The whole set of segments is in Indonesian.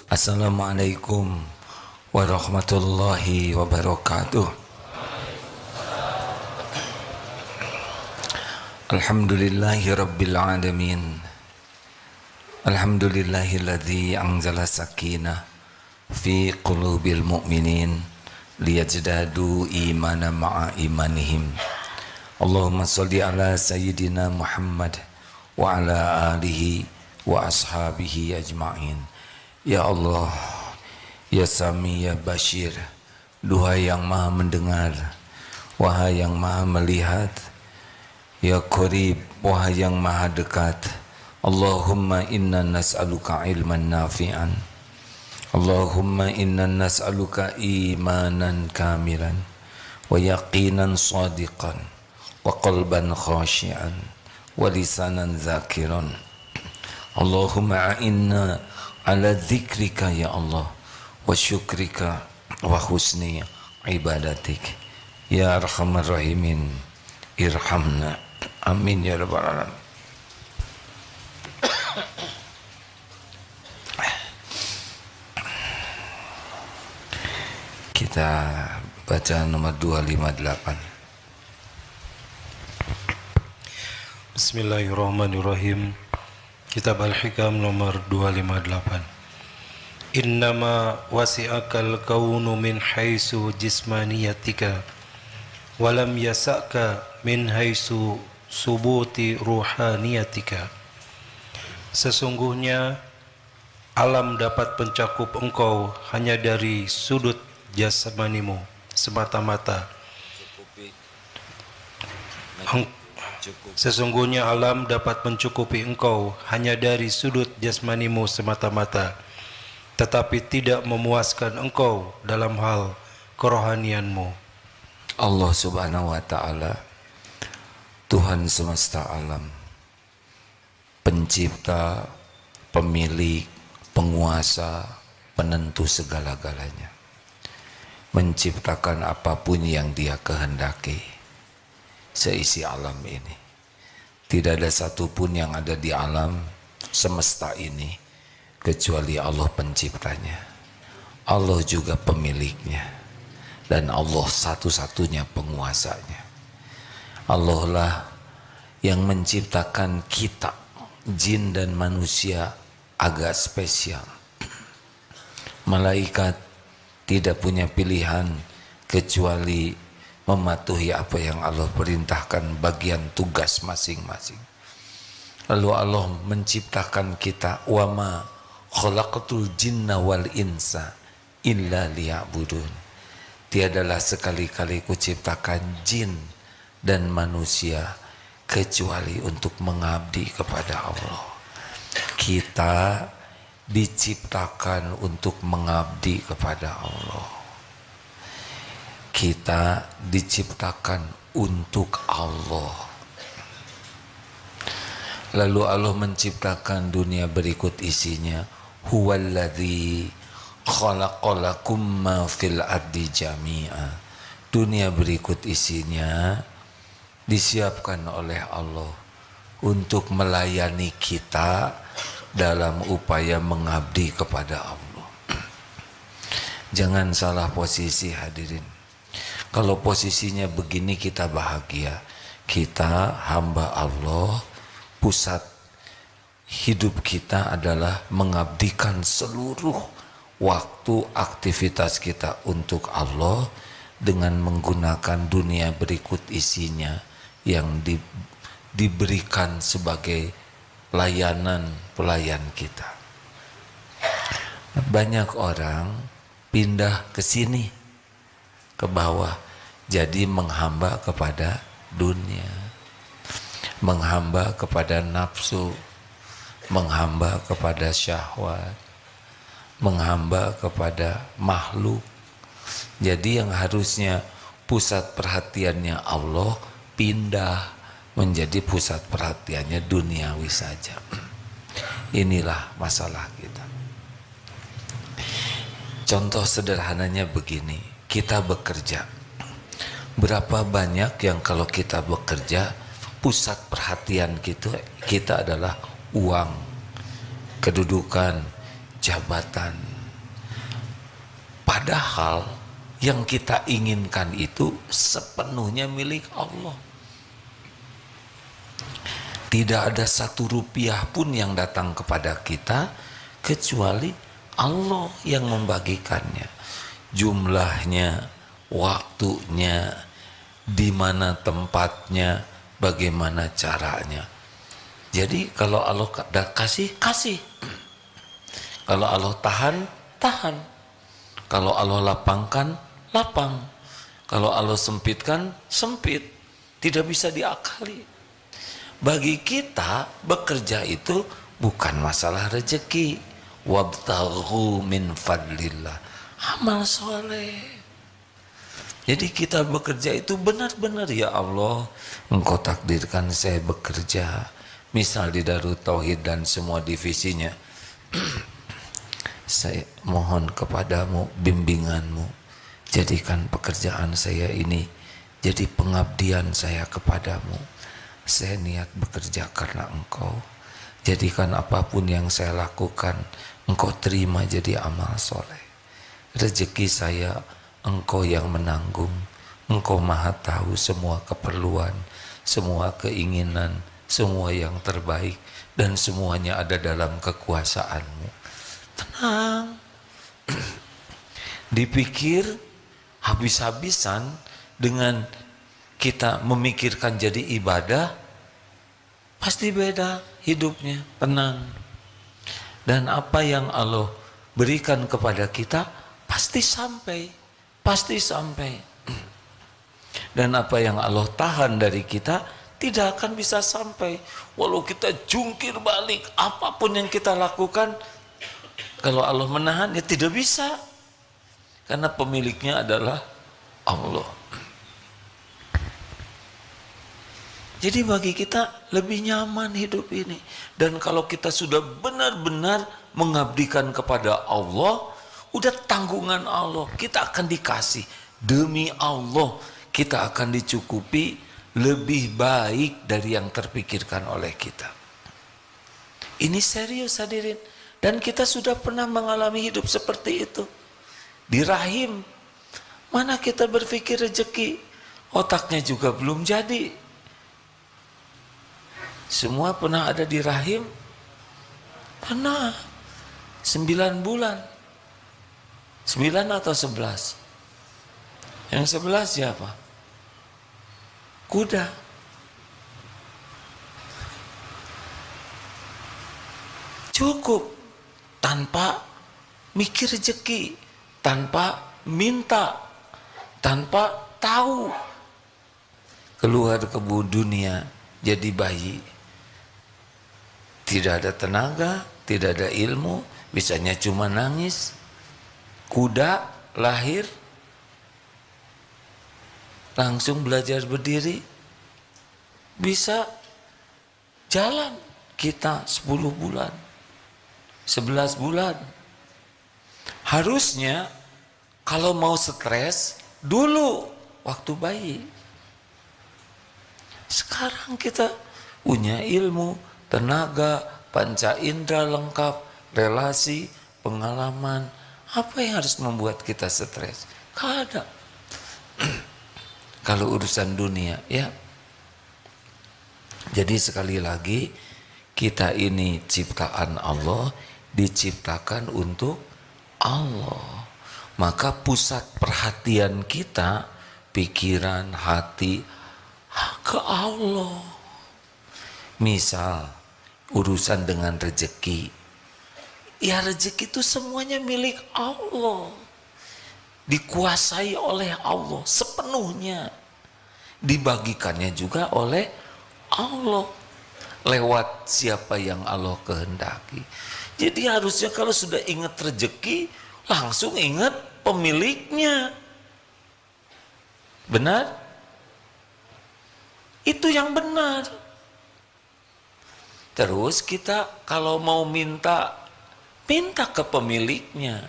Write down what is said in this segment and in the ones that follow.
Assalamualaikum warahmatullahi wabarakatuh. Alhamdulillahi rabbil alamin. Alhamdulillahilladzi anzala sakinah fi qulubil mu'minin liyajdadu imanan ma'a imanihim. Allahumma sholli ala sayyidina Muhammad wa ala alihi wa ashabihi ajma'in. Ya Allah, Ya Sami, Ya Bashir, duhai yang maha mendengar, wahai yang maha melihat, Ya Qarib, wahai yang maha dekat. Allahumma inna nas'aluka ilman nafi'an, Allahumma inna nas'aluka imanan kamilan, wa yaqinan sadiqan, wa qalban khashi'an, wa lisanan zakiran. Allahumma a'inna ala dzikrika ya Allah, wa syukrika wa husni ibadatik, ya arhamar rahimin irhamna, amin ya rabbal alamin. Kita baca nomor 258. Bismillahirrahmanirrahim. Kitab Al-Hikam nomor 258. Innama wasi'akal kaunu min haisu jismaniyatika walam yasa'ka min haisu subuti ruhaniyatika. Sesungguhnya alam dapat mencakup engkau hanya dari sudut jasmanimu semata-mata. Sesungguhnya alam dapat mencukupi engkau hanya dari sudut jasmanimu semata-mata, tetapi tidak memuaskan engkau dalam hal kerohanianmu. Allah Subhanahu wa ta'ala, Tuhan semesta alam, pencipta, pemilik, penguasa, penentu segala-galanya, menciptakan apapun yang Dia kehendaki seisi alam ini. Tidak ada satupun yang ada di alam semesta ini kecuali Allah penciptanya, Allah juga pemiliknya, dan Allah satu-satunya penguasanya. Allah lah yang menciptakan kita, jin dan manusia, agak spesial. Malaikat tidak punya pilihan kecuali mematuhi apa yang Allah perintahkan, bagian tugas masing-masing. Lalu Allah menciptakan kita, wa ma khalaqatul jinna wal insa illa liya'budun. Tiadalah sekali-kali kuciptakan jin dan manusia kecuali untuk mengabdi kepada Allah. Kita diciptakan untuk mengabdi kepada Allah. Kita diciptakan untuk Allah. Lalu Allah menciptakan dunia berikut isinya. Huwallazi khalaqalakum ma fil ardi jami'a. Dunia berikut isinya disiapkan oleh Allah untuk melayani kita dalam upaya mengabdi kepada Allah. Jangan salah posisi hadirin. Kalau posisinya begini kita bahagia. Kita hamba Allah, pusat hidup kita adalah mengabdikan seluruh waktu aktivitas kita untuk Allah dengan menggunakan dunia berikut isinya yang diberikan sebagai layanan pelayan kita. Banyak orang pindah ke sini, ke bawah, jadi menghamba kepada dunia, menghamba kepada nafsu, menghamba kepada syahwat, menghamba kepada makhluk. Jadi yang harusnya pusat perhatiannya Allah pindah menjadi pusat perhatiannya duniawi saja. Inilah masalah kita. Contoh sederhananya begini, kita bekerja, Berapa banyak yang kalau kita bekerja, pusat perhatian kita adalah uang, kedudukan, jabatan. Padahal yang kita inginkan itu sepenuhnya milik Allah. Tidak ada satu rupiah pun yang datang kepada kita kecuali Allah yang membagikannya. Jumlahnya, waktunya, di mana tempatnya, bagaimana caranya. Jadi kalau Allah kasih, kasih. Kalau Allah tahan, tahan. Kalau Allah lapangkan, lapang. Kalau Allah sempitkan, sempit. Tidak bisa diakali. Bagi kita bekerja itu bukan masalah rezeki. Wabtaghu min fadlillah. Amal soleh. Jadi kita bekerja itu benar-benar, ya Allah, Engkau takdirkan saya bekerja. Misal di Darut Tauhid dan semua divisinya. Saya mohon kepadamu bimbinganmu. Jadikan pekerjaan saya ini jadi pengabdian saya kepadamu. Saya niat bekerja karena Engkau. Jadikan apapun yang saya lakukan Engkau terima jadi amal soleh. Rezeki saya Engkau yang menanggung. Engkau maha tahu semua keperluan, semua keinginan, semua yang terbaik, dan semuanya ada dalam kekuasaan-Mu. Tenang. Dipikir habis-habisan dengan kita memikirkan jadi ibadah, pasti beda hidupnya, tenang. Dan apa yang Allah berikan kepada kita pasti sampai, pasti sampai. Dan apa yang Allah tahan dari kita tidak akan bisa sampai. Walau kita jungkir balik, apapun yang kita lakukan, kalau Allah menahan ya tidak bisa. Karena pemiliknya adalah Allah. Jadi bagi kita lebih nyaman hidup ini. Dan kalau kita sudah benar-benar mengabdikan kepada Allah, udah tanggungan Allah, kita akan dikasih. Demi Allah, kita akan dicukupi lebih baik dari yang terpikirkan oleh kita. Ini serius hadirin. Dan kita sudah pernah mengalami hidup seperti itu. Di rahim, mana kita berpikir rezeki, otaknya juga belum jadi. Semua pernah ada di rahim? Pernah. 9 bulan. 9 atau 11? Yang 11 siapa? Kuda. Cukup. Tanpa mikir rezeki. Tanpa minta. Tanpa tahu. Keluar ke dunia jadi bayi. Tidak ada tenaga, tidak ada ilmu, bisanya cuma nangis. Kuda lahir, langsung belajar berdiri, bisa jalan. Kita 10 bulan, 11 bulan. Harusnya kalau mau stres, dulu waktu bayi. Sekarang kita punya ilmu, tenaga, panca indera lengkap, relasi, pengalaman. Apa yang harus membuat kita stres? Gak ada. Kalau urusan dunia, ya. Jadi sekali lagi, kita ini ciptaan Allah, diciptakan untuk Allah. Maka pusat perhatian kita, pikiran, hati, ke Allah. Misal urusan dengan rezeki, ya rezeki itu semuanya milik Allah, dikuasai oleh Allah sepenuhnya, dibagikannya juga oleh Allah lewat siapa yang Allah kehendaki. Jadi harusnya kalau sudah ingat rezeki, langsung ingat pemiliknya. Benar? Itu yang benar. Terus kita kalau mau minta ke pemiliknya.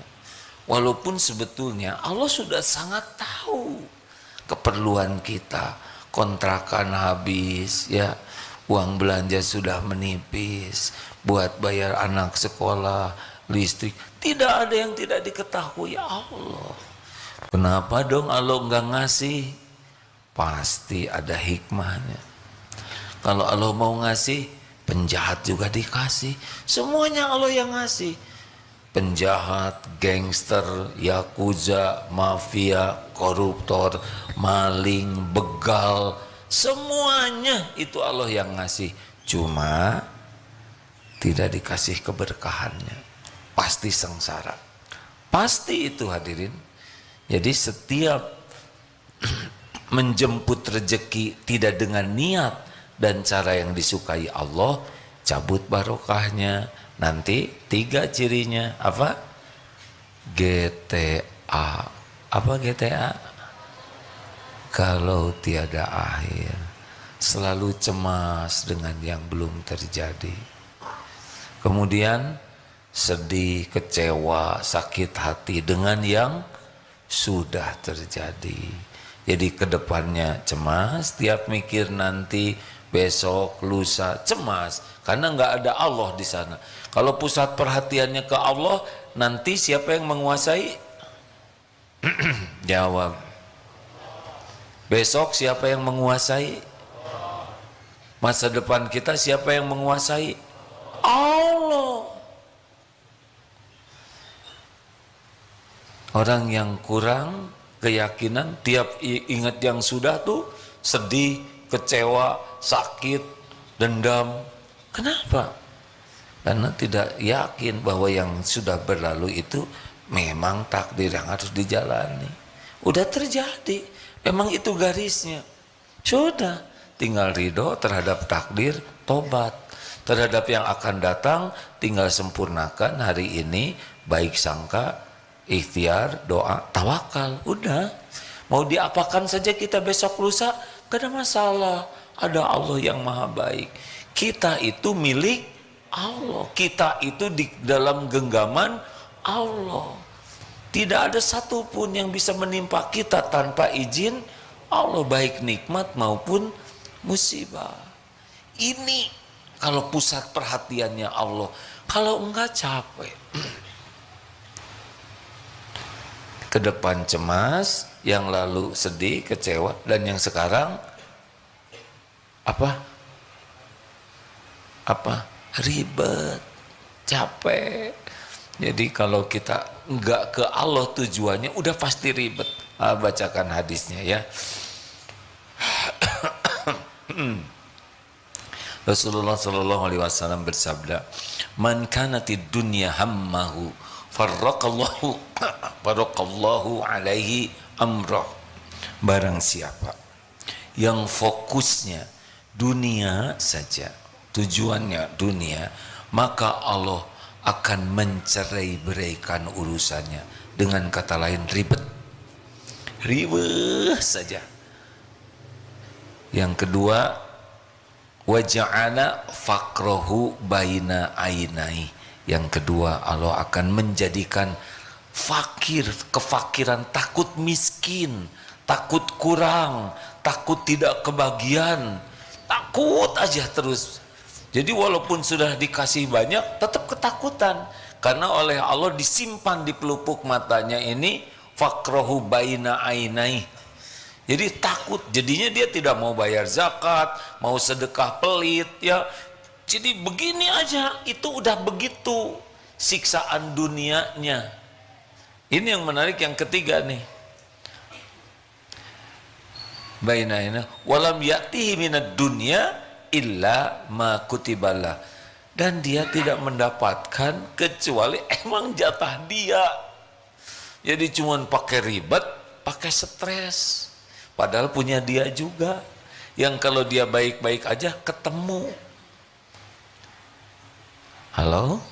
Walaupun sebetulnya Allah sudah sangat tahu. keperluan kita. Kontrakan habis, ya, uang belanja sudah menipis, buat bayar anak sekolah, listrik. Tidak ada yang tidak diketahui Allah. Kenapa dong Allah nggak ngasih? Pasti ada hikmahnya. Kalau Allah mau ngasih, penjahat juga dikasih. Semuanya Allah yang ngasih. Penjahat, gangster, yakuza, mafia, koruptor, maling, begal, semuanya itu Allah yang ngasih. Cuma tidak dikasih keberkahannya. Pasti sengsara. Pasti itu hadirin. Jadi setiap menjemput rezeki tidak dengan niat dan cara yang disukai Allah, cabut barokahnya. Nanti 3 cirinya apa? GTA. Apa GTA? Kalau tiada akhir, selalu cemas dengan yang belum terjadi. Kemudian sedih, kecewa, sakit hati dengan yang sudah terjadi. Jadi kedepannya cemas, tiap mikir nanti, besok, lusa, cemas, karena nggak ada Allah di sana. Kalau pusat perhatiannya ke Allah, nanti siapa yang menguasai? Jawab. Besok siapa yang menguasai? Masa depan kita siapa yang menguasai? Allah. Orang yang kurang keyakinan, tiap ingat yang sudah tuh sedih, kecewa, sakit, dendam. Kenapa? Karena tidak yakin bahwa yang sudah berlalu itu memang takdir yang harus dijalani. Udah terjadi, memang itu garisnya. Sudah, tinggal ridho terhadap takdir, tobat. Terhadap yang akan datang, tinggal sempurnakan hari ini, baik sangka, ikhtiar, doa, tawakal. Udah, mau diapakan saja kita besok lusa, gak ada masalah. Ada Allah yang maha baik. Kita itu milik Allah, kita itu di dalam genggaman Allah. Tidak ada satupun yang bisa menimpa kita tanpa izin Allah, baik nikmat maupun musibah. Ini kalau pusat perhatiannya Allah. Kalau enggak capek. Ke depan cemas, yang lalu sedih, kecewa, dan yang sekarang apa? Ribet, capek. Jadi kalau kita enggak ke Allah tujuannya, udah pasti ribet. Bacakan hadisnya ya. Rasulullah Shallallahu Alaihi Wasallam bersabda, "Man kanatid dunya hammahu, farraqallahu alaihi amrah." Barang siapa yang fokusnya dunia saja, tujuannya dunia, maka Allah akan mencerai-beraikan urusannya. Dengan kata lain, ribet saja. Yang kedua, waja'ala faqrahu baina ainai. Yang kedua, Allah akan menjadikan fakir, kefakiran, takut miskin, takut kurang, takut tidak kebagian, takut aja terus. Jadi walaupun sudah dikasih banyak, tetap ketakutan. Karena oleh Allah disimpan di pelupuk matanya ini, faqrahu baina ainai. Jadi takut, jadinya dia tidak mau bayar zakat, mau sedekah pelit, ya. Jadi begini aja, itu udah begitu siksaan dunianya. Ini yang menarik, yang ketiga nih. Bainaina walam ya'tihi minad dunya illa ma kutibalah. Dan dia tidak mendapatkan kecuali emang jatah dia. Jadi cuman pakai ribet, pakai stres. Padahal punya dia juga. Yang kalau dia baik-baik aja ketemu. Halo?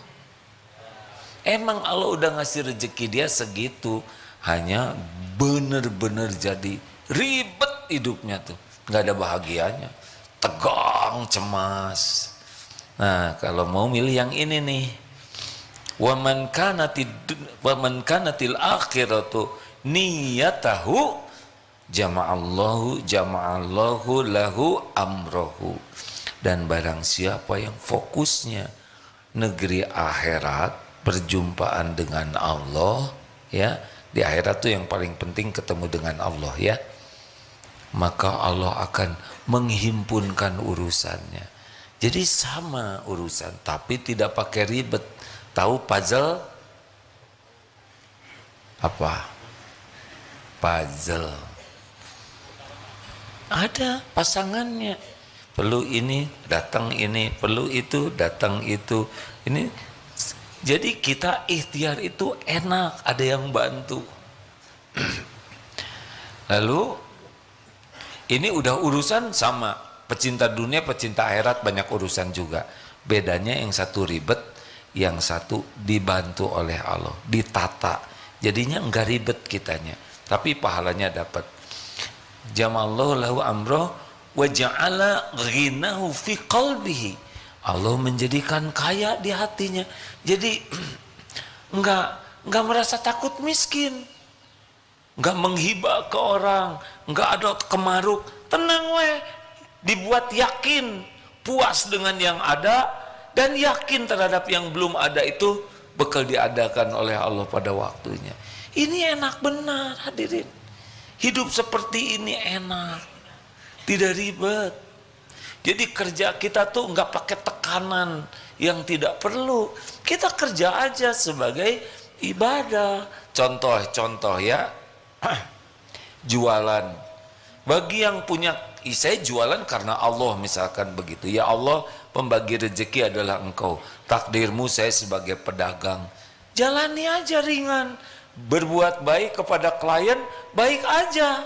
Emang Allah udah ngasih rezeki dia segitu. Hanya bener-bener jadi ribet hidupnya tuh. Gak ada bahagianya. Tegang, cemas. Nah, kalau mau milih yang ini nih. Wa man kanatil akhiratu niyatahu jama'allahu lahu amrohu. Dan barang siapa yang fokusnya negeri akhirat, perjumpaan dengan Allah, ya, di akhirat tuh yang paling penting ketemu dengan Allah, ya, maka Allah akan menghimpunkan urusannya. Jadi sama urusan, tapi tidak pakai ribet. Tahu puzzle apa? Puzzle ada pasangannya, perlu ini datang ini, perlu itu datang itu. Ini jadi kita ikhtiar itu enak, ada yang bantu. Lalu ini udah urusan sama, pecinta dunia pecinta akhirat banyak urusan juga. Bedanya yang satu ribet, yang satu dibantu oleh Allah, ditata, jadinya enggak ribet kitanya, tapi pahalanya dapat. Jamallahu lahu amroh wa ja'ala ghinahu fi qalbihi. Allah menjadikan kaya di hatinya. Jadi enggak merasa takut miskin, enggak menghibah ke orang, enggak ada kemaruk, tenang weh, dibuat yakin, puas dengan yang ada dan yakin terhadap yang belum ada itu bakal diadakan oleh Allah pada waktunya. Ini enak benar hadirin. Hidup seperti ini enak, tidak ribet. Jadi kerja kita tuh nggak pakai tekanan yang tidak perlu. Kita kerja aja sebagai ibadah. Contoh ya, jualan. Bagi yang punya, saya jualan karena Allah misalkan begitu. Ya Allah, pembagi rezeki adalah Engkau. Takdirmu saya sebagai pedagang. Jalani aja ringan. Berbuat baik kepada klien, baik aja.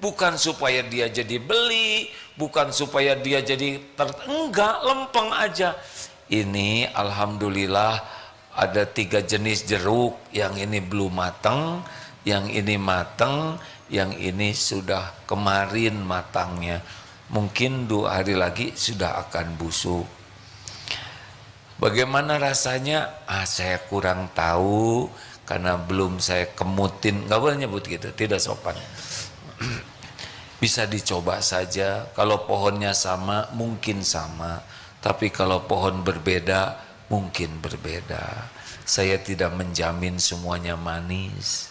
Bukan supaya dia jadi beli, bukan supaya dia jadi enggak, lempeng aja. Ini alhamdulillah ada 3 jenis jeruk, yang ini belum matang, yang ini matang, yang ini sudah kemarin matangnya. Mungkin 2 hari lagi sudah akan busuk. Bagaimana rasanya? Saya kurang tahu karena belum saya kemutin. Nggak boleh nyebut gitu, tidak sopan. Bisa dicoba saja. Kalau pohonnya sama, mungkin sama. Tapi kalau pohon berbeda, mungkin berbeda. Saya tidak menjamin semuanya manis.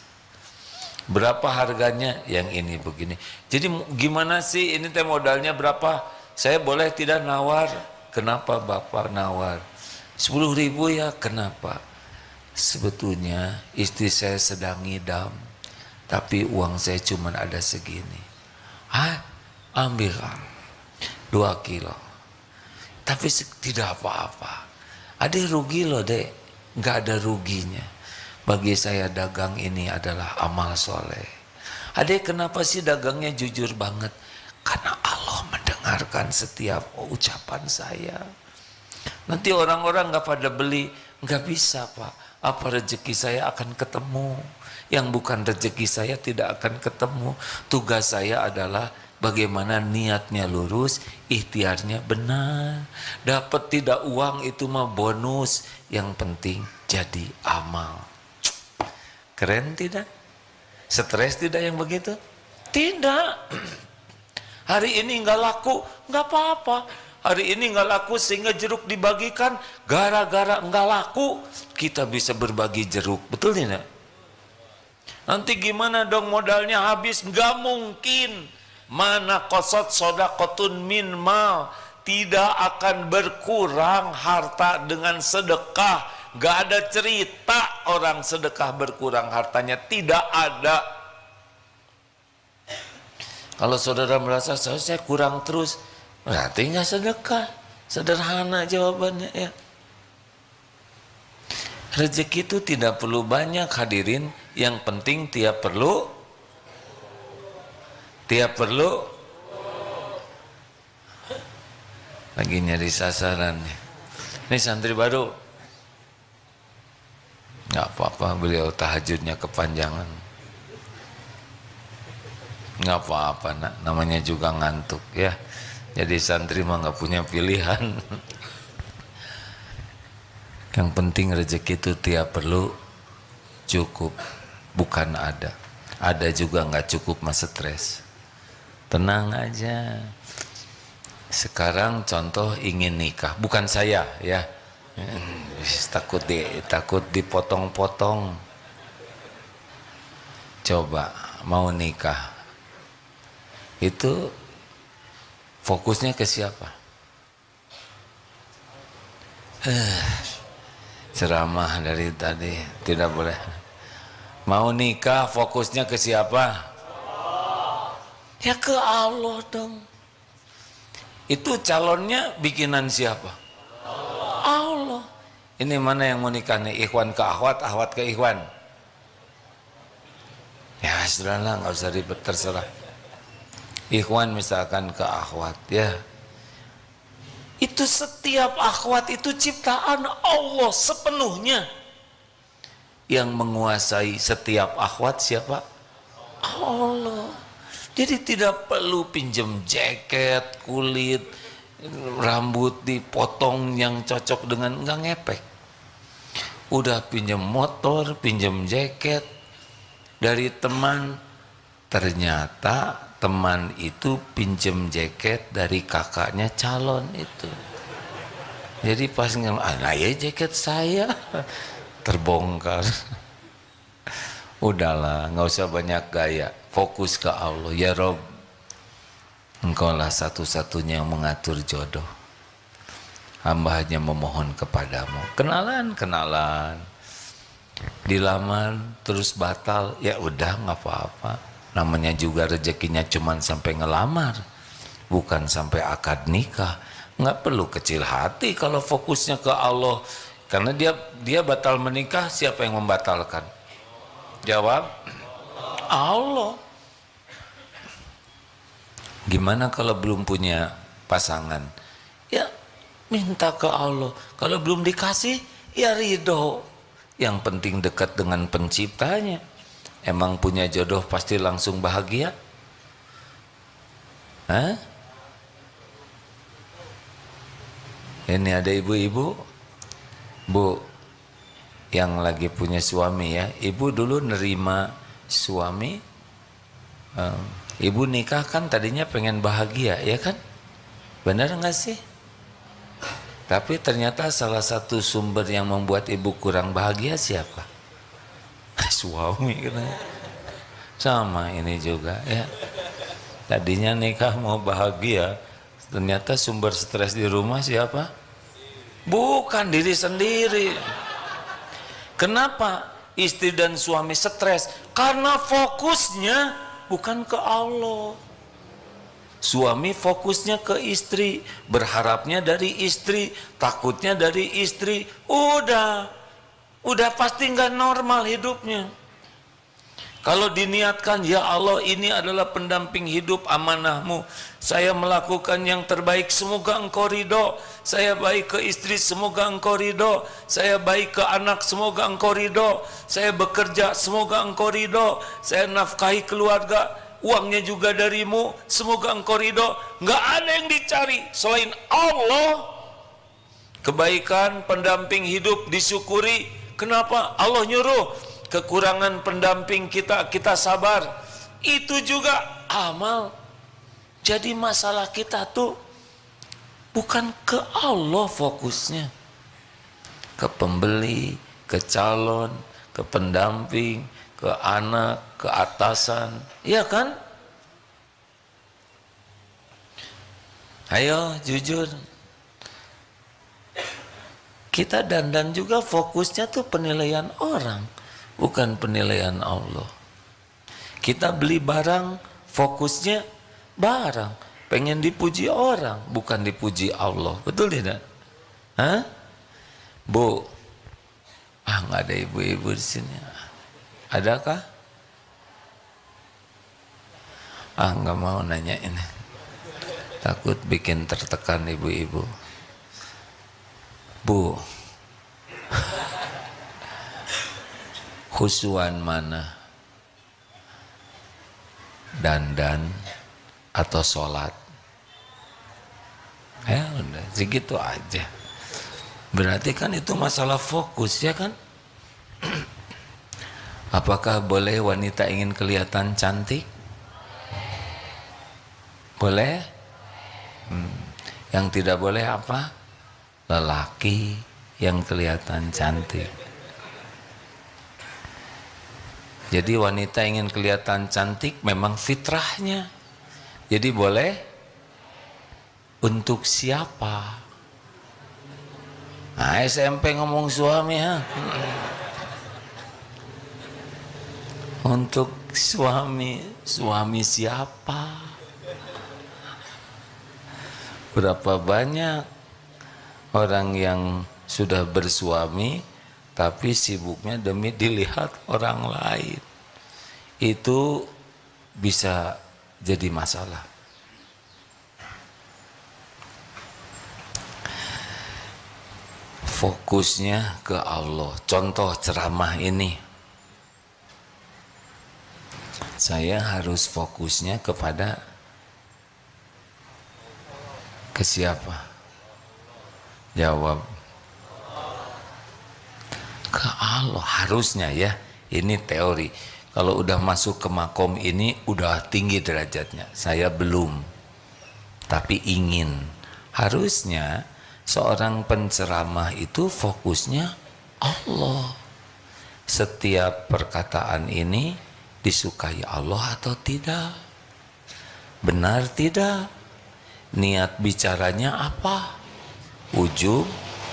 Berapa harganya? Yang ini begini. Jadi gimana sih? Ini teh modalnya berapa? Saya boleh tidak nawar? Kenapa Bapak nawar? 10.000 ya, kenapa? Sebetulnya istri saya sedang ngidam, tapi uang saya cuma ada segini. Ambil 2 kilo. Tapi tidak apa-apa. Ada rugi loh dek, nggak ada ruginya. Bagi saya dagang ini adalah amal soleh. Adek kenapa sih dagangnya jujur banget? Karena Allah mendengarkan setiap ucapan saya. Nanti orang-orang nggak pada beli, nggak bisa Pak. Apa rezeki saya akan ketemu? Yang bukan rezeki saya tidak akan ketemu. Tugas saya adalah bagaimana niatnya lurus, ikhtiarnya benar. Dapat tidak uang itu mah bonus. Yang penting jadi amal. Keren tidak? Stres tidak yang begitu? Tidak. Hari ini nggak laku, nggak apa-apa. Hari ini nggak laku sehingga jeruk dibagikan. Gara-gara nggak laku, kita bisa berbagi jeruk. Betul tidak? Nanti gimana dong modalnya habis? Nggak mungkin. Mana qasad shadaqatun min mal. Tidak akan berkurang harta dengan sedekah. Nggak ada cerita orang sedekah berkurang hartanya. Tidak ada. Kalau saudara merasa saya kurang terus, berarti nggak sedekah. Sederhana jawabannya ya. Rezeki itu tidak perlu banyak hadirin. Yang penting tiap perlu. Lagi nyari sasaran. Ini santri baru. Nggak apa-apa beliau tahajudnya kepanjangan. Nggak apa-apa nak. Namanya juga ngantuk ya. Jadi santri mah nggak punya pilihan. Yang penting rezeki itu tiap perlu cukup, bukan ada. Ada juga nggak cukup mas stres. tenang aja. Sekarang contoh ingin nikah, bukan saya ya, takut dipotong-potong. Coba mau nikah, itu fokusnya ke siapa? Ceramah dari tadi tidak boleh. Mau nikah fokusnya ke siapa? Ya ke Allah dong. Itu calonnya bikinan siapa? Allah. Ini mana yang mau nikah nih? Ikhwan ke akhwat, akhwat ke ikhwan. Ya sudahlah, nggak usah ribet, terserah. Ikhwan misalkan ke akhwat ya. Itu setiap akhwat itu ciptaan Allah sepenuhnya. Yang menguasai setiap akhwat siapa? Allah. Jadi tidak perlu pinjam jaket, kulit, rambut dipotong yang cocok dengan, enggak ngepek. Udah pinjam motor, pinjam jaket dari teman, ternyata teman itu pinjam jaket dari kakaknya calon itu. Jadi pas nah ya jaket saya terbongkar. Udahlah, nggak usah banyak gaya, fokus ke Allah. Ya Rob, Engkau lah satu-satunya yang mengatur jodoh. Hamba hanya memohon kepadamu. Kenalan, dilamar terus batal, ya udah nggak apa-apa. Namanya juga rezekinya cuman sampai ngelamar, bukan sampai akad nikah. Nggak perlu kecil hati kalau fokusnya ke Allah. Karena dia batal menikah, siapa yang membatalkan? Jawab, Allah. Gimana kalau belum punya pasangan? Ya minta ke Allah. Kalau belum dikasih, ya ridho. Yang penting dekat dengan penciptanya. Emang punya jodoh pasti langsung bahagia? Hah? Ini ada ibu-ibu, Bu, yang lagi punya suami ya. Ibu dulu nerima suami, ibu nikah kan tadinya pengen bahagia ya kan? Benar nggak sih? Tapi ternyata salah satu sumber yang membuat ibu kurang bahagia siapa? Suami kan. Sama ini juga ya. Tadinya nikah mau bahagia, ternyata sumber stres di rumah siapa? Bukan diri sendiri. Kenapa istri dan suami stres? Karena fokusnya bukan ke Allah. Suami fokusnya ke istri, berharapnya dari istri, takutnya dari istri. Udah pasti nggak normal hidupnya. Kalau diniatkan, ya Allah ini adalah pendamping hidup amanahmu. Saya melakukan yang terbaik, semoga engkau ridho. Saya baik ke istri, semoga engkau ridho. Saya baik ke anak, semoga engkau ridho. Saya bekerja, semoga engkau ridho. Saya nafkahi keluarga, uangnya juga darimu, semoga engkau ridho. Nggak ada yang dicari selain Allah. Kebaikan pendamping hidup disyukuri. Kenapa? Allah nyuruh. Kekurangan pendamping kita sabar. Itu juga amal. Jadi masalah kita tuh bukan ke Allah fokusnya, ke pembeli, ke calon, ke pendamping, ke anak, ke atasan, iya kan? Ayo jujur, kita dandan juga fokusnya tuh penilaian orang, bukan penilaian Allah. Kita beli barang, fokusnya barang, pengen dipuji orang, bukan dipuji Allah. Betul tidak? Hah? Bu, nggak ada ibu-ibu di sini. Adakah? Nggak mau nanya ini. Takut bikin tertekan ibu-ibu. Bu, khusyuan mana? Dandan atau sholat? Ya udah, segitu aja. Berarti kan itu masalah fokus ya kan? Apakah boleh wanita ingin kelihatan cantik? Boleh? Yang tidak boleh apa? Lelaki yang kelihatan cantik. Jadi wanita ingin kelihatan cantik memang fitrahnya. Jadi boleh? Untuk siapa? Nah, SMP ngomong suami ha. Untuk suami siapa? Berapa banyak orang yang sudah bersuami tapi sibuknya demi dilihat orang lain. Itu bisa jadi masalah. Fokusnya ke Allah. Contoh ceramah ini, saya harus fokusnya ke siapa? Jawab. Ke Allah harusnya ya. Ini teori. Kalau udah masuk ke makom ini udah tinggi derajatnya. Saya belum. Tapi ingin. Harusnya seorang penceramah itu fokusnya Allah. Setiap perkataan ini disukai Allah atau tidak? Benar tidak? Niat bicaranya apa? Ujub,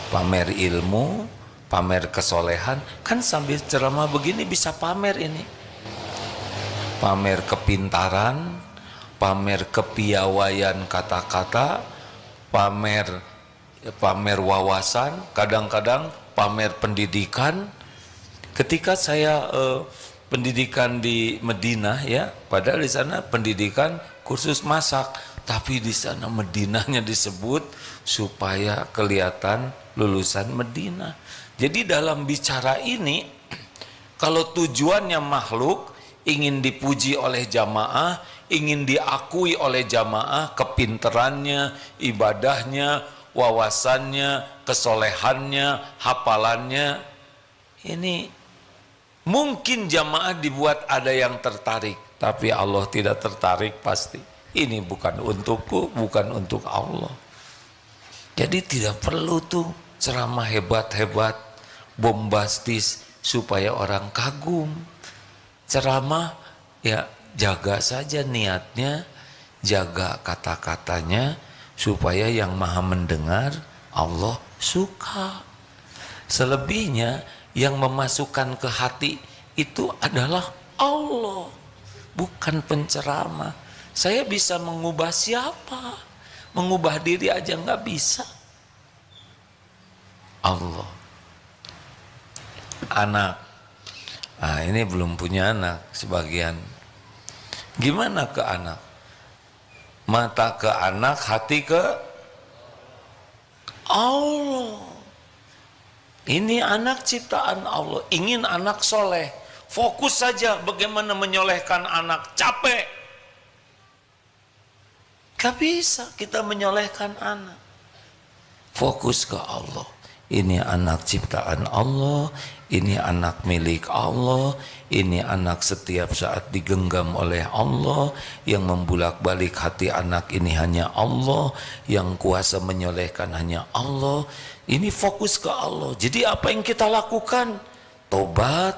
pamer ilmu, pamer kesolehan. Kan sambil ceramah begini bisa pamer ini. Pamer kepintaran, pamer kepiawaian kata-kata, pamer wawasan, kadang-kadang pamer pendidikan. Ketika saya pendidikan di Madinah ya, padahal di sana pendidikan kursus masak, tapi di sana Madinahnya disebut supaya kelihatan lulusan Madinah. Jadi dalam bicara ini, kalau tujuannya makhluk ingin dipuji oleh jamaah, ingin diakui oleh jamaah, kepinterannya, ibadahnya, wawasannya, kesolehannya, hafalannya, ini mungkin jamaah dibuat ada yang tertarik, tapi Allah tidak tertarik pasti. Ini bukan untukku, bukan untuk Allah. Jadi tidak perlu tuh ceramah hebat-hebat, bombastis supaya orang kagum. Ceramah ya jaga saja niatnya, jaga kata-katanya supaya yang maha mendengar Allah suka. Selebihnya yang memasukkan ke hati itu adalah Allah, bukan penceramah. Saya bisa mengubah siapa? Mengubah diri aja nggak bisa. Allah. Anak. Nah, ini belum punya anak sebagian. Gimana ke anak? Mata ke anak, hati ke Allah. Ini anak ciptaan Allah. Ingin anak soleh. Fokus saja bagaimana menyolehkan anak. Capek. Gak bisa kita menyolehkan anak. Fokus ke Allah. Ini anak ciptaan Allah, ini anak milik Allah, ini anak setiap saat digenggam oleh Allah, yang membulak-balik hati anak ini hanya Allah, yang kuasa menyolehkan hanya Allah. Ini fokus ke Allah. Jadi apa yang kita lakukan? Tobat.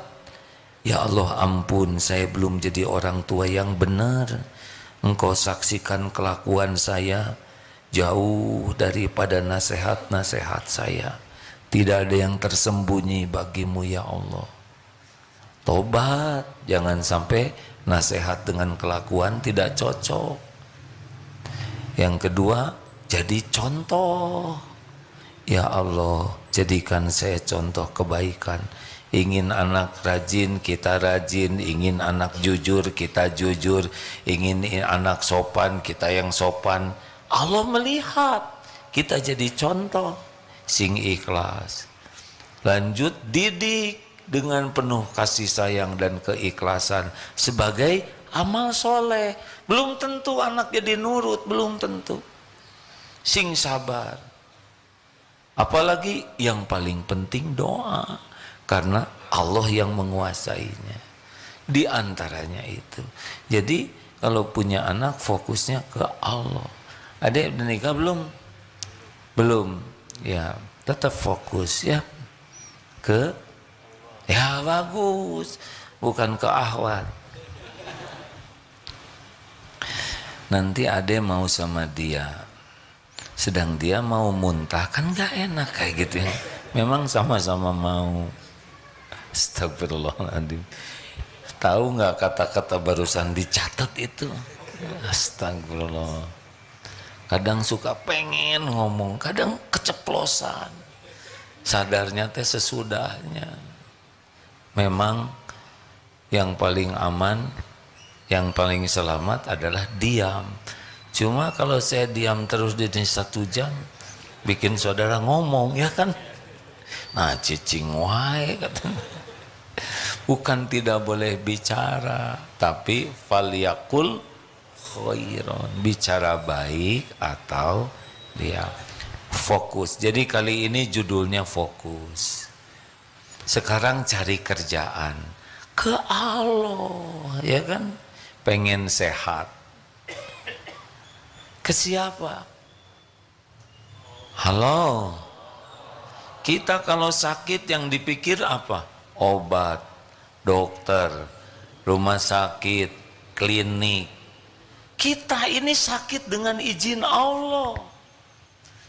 Ya Allah ampun, saya belum jadi orang tua yang benar. Engkau saksikan kelakuan saya jauh daripada nasihat-nasihat saya. Tidak ada yang tersembunyi bagimu ya Allah. Tobat, jangan sampai nasihat dengan kelakuan tidak cocok. Yang kedua, jadi contoh. Ya Allah, jadikan saya contoh kebaikan. Ingin anak rajin, kita rajin. Ingin anak jujur, kita jujur. Ingin anak sopan, kita yang sopan. Allah melihat, kita jadi contoh. Sing ikhlas. Lanjut didik dengan penuh kasih sayang dan keikhlasan sebagai amal soleh. Belum tentu anak jadi nurut, belum tentu. Sing sabar. Apalagi yang paling penting doa, karena Allah yang menguasainya. Di antaranya itu. Jadi kalau punya anak fokusnya ke Allah. Adik udah nikah belum? Belum. Ya, tetap fokus ya ke, ya bagus, bukan ke ahwat. Nanti adek mau sama dia, sedang dia mau muntah, kan gak enak kayak gitu ya. Memang sama-sama mau. Astagfirullahaladzim. Tahu nggak kata-kata barusan dicatat itu? Astagfirullah. Kadang suka pengen ngomong, kadang keceplosan. Sadarnya teh sesudahnya. Memang yang paling aman, yang paling selamat adalah diam. Cuma kalau saya diam terus di sini 1 jam, bikin saudara ngomong, ya kan? Nah, cicing wae katanya. Bukan tidak boleh bicara, tapi falyakul khairon, bicara baik atau dia fokus. Jadi kali ini judulnya fokus. Sekarang cari kerjaan ke Allah, ya kan? Pengen sehat. Ke siapa? Halo. Kita kalau sakit yang dipikir apa? Obat, dokter, rumah sakit, klinik. Kita ini sakit dengan izin Allah.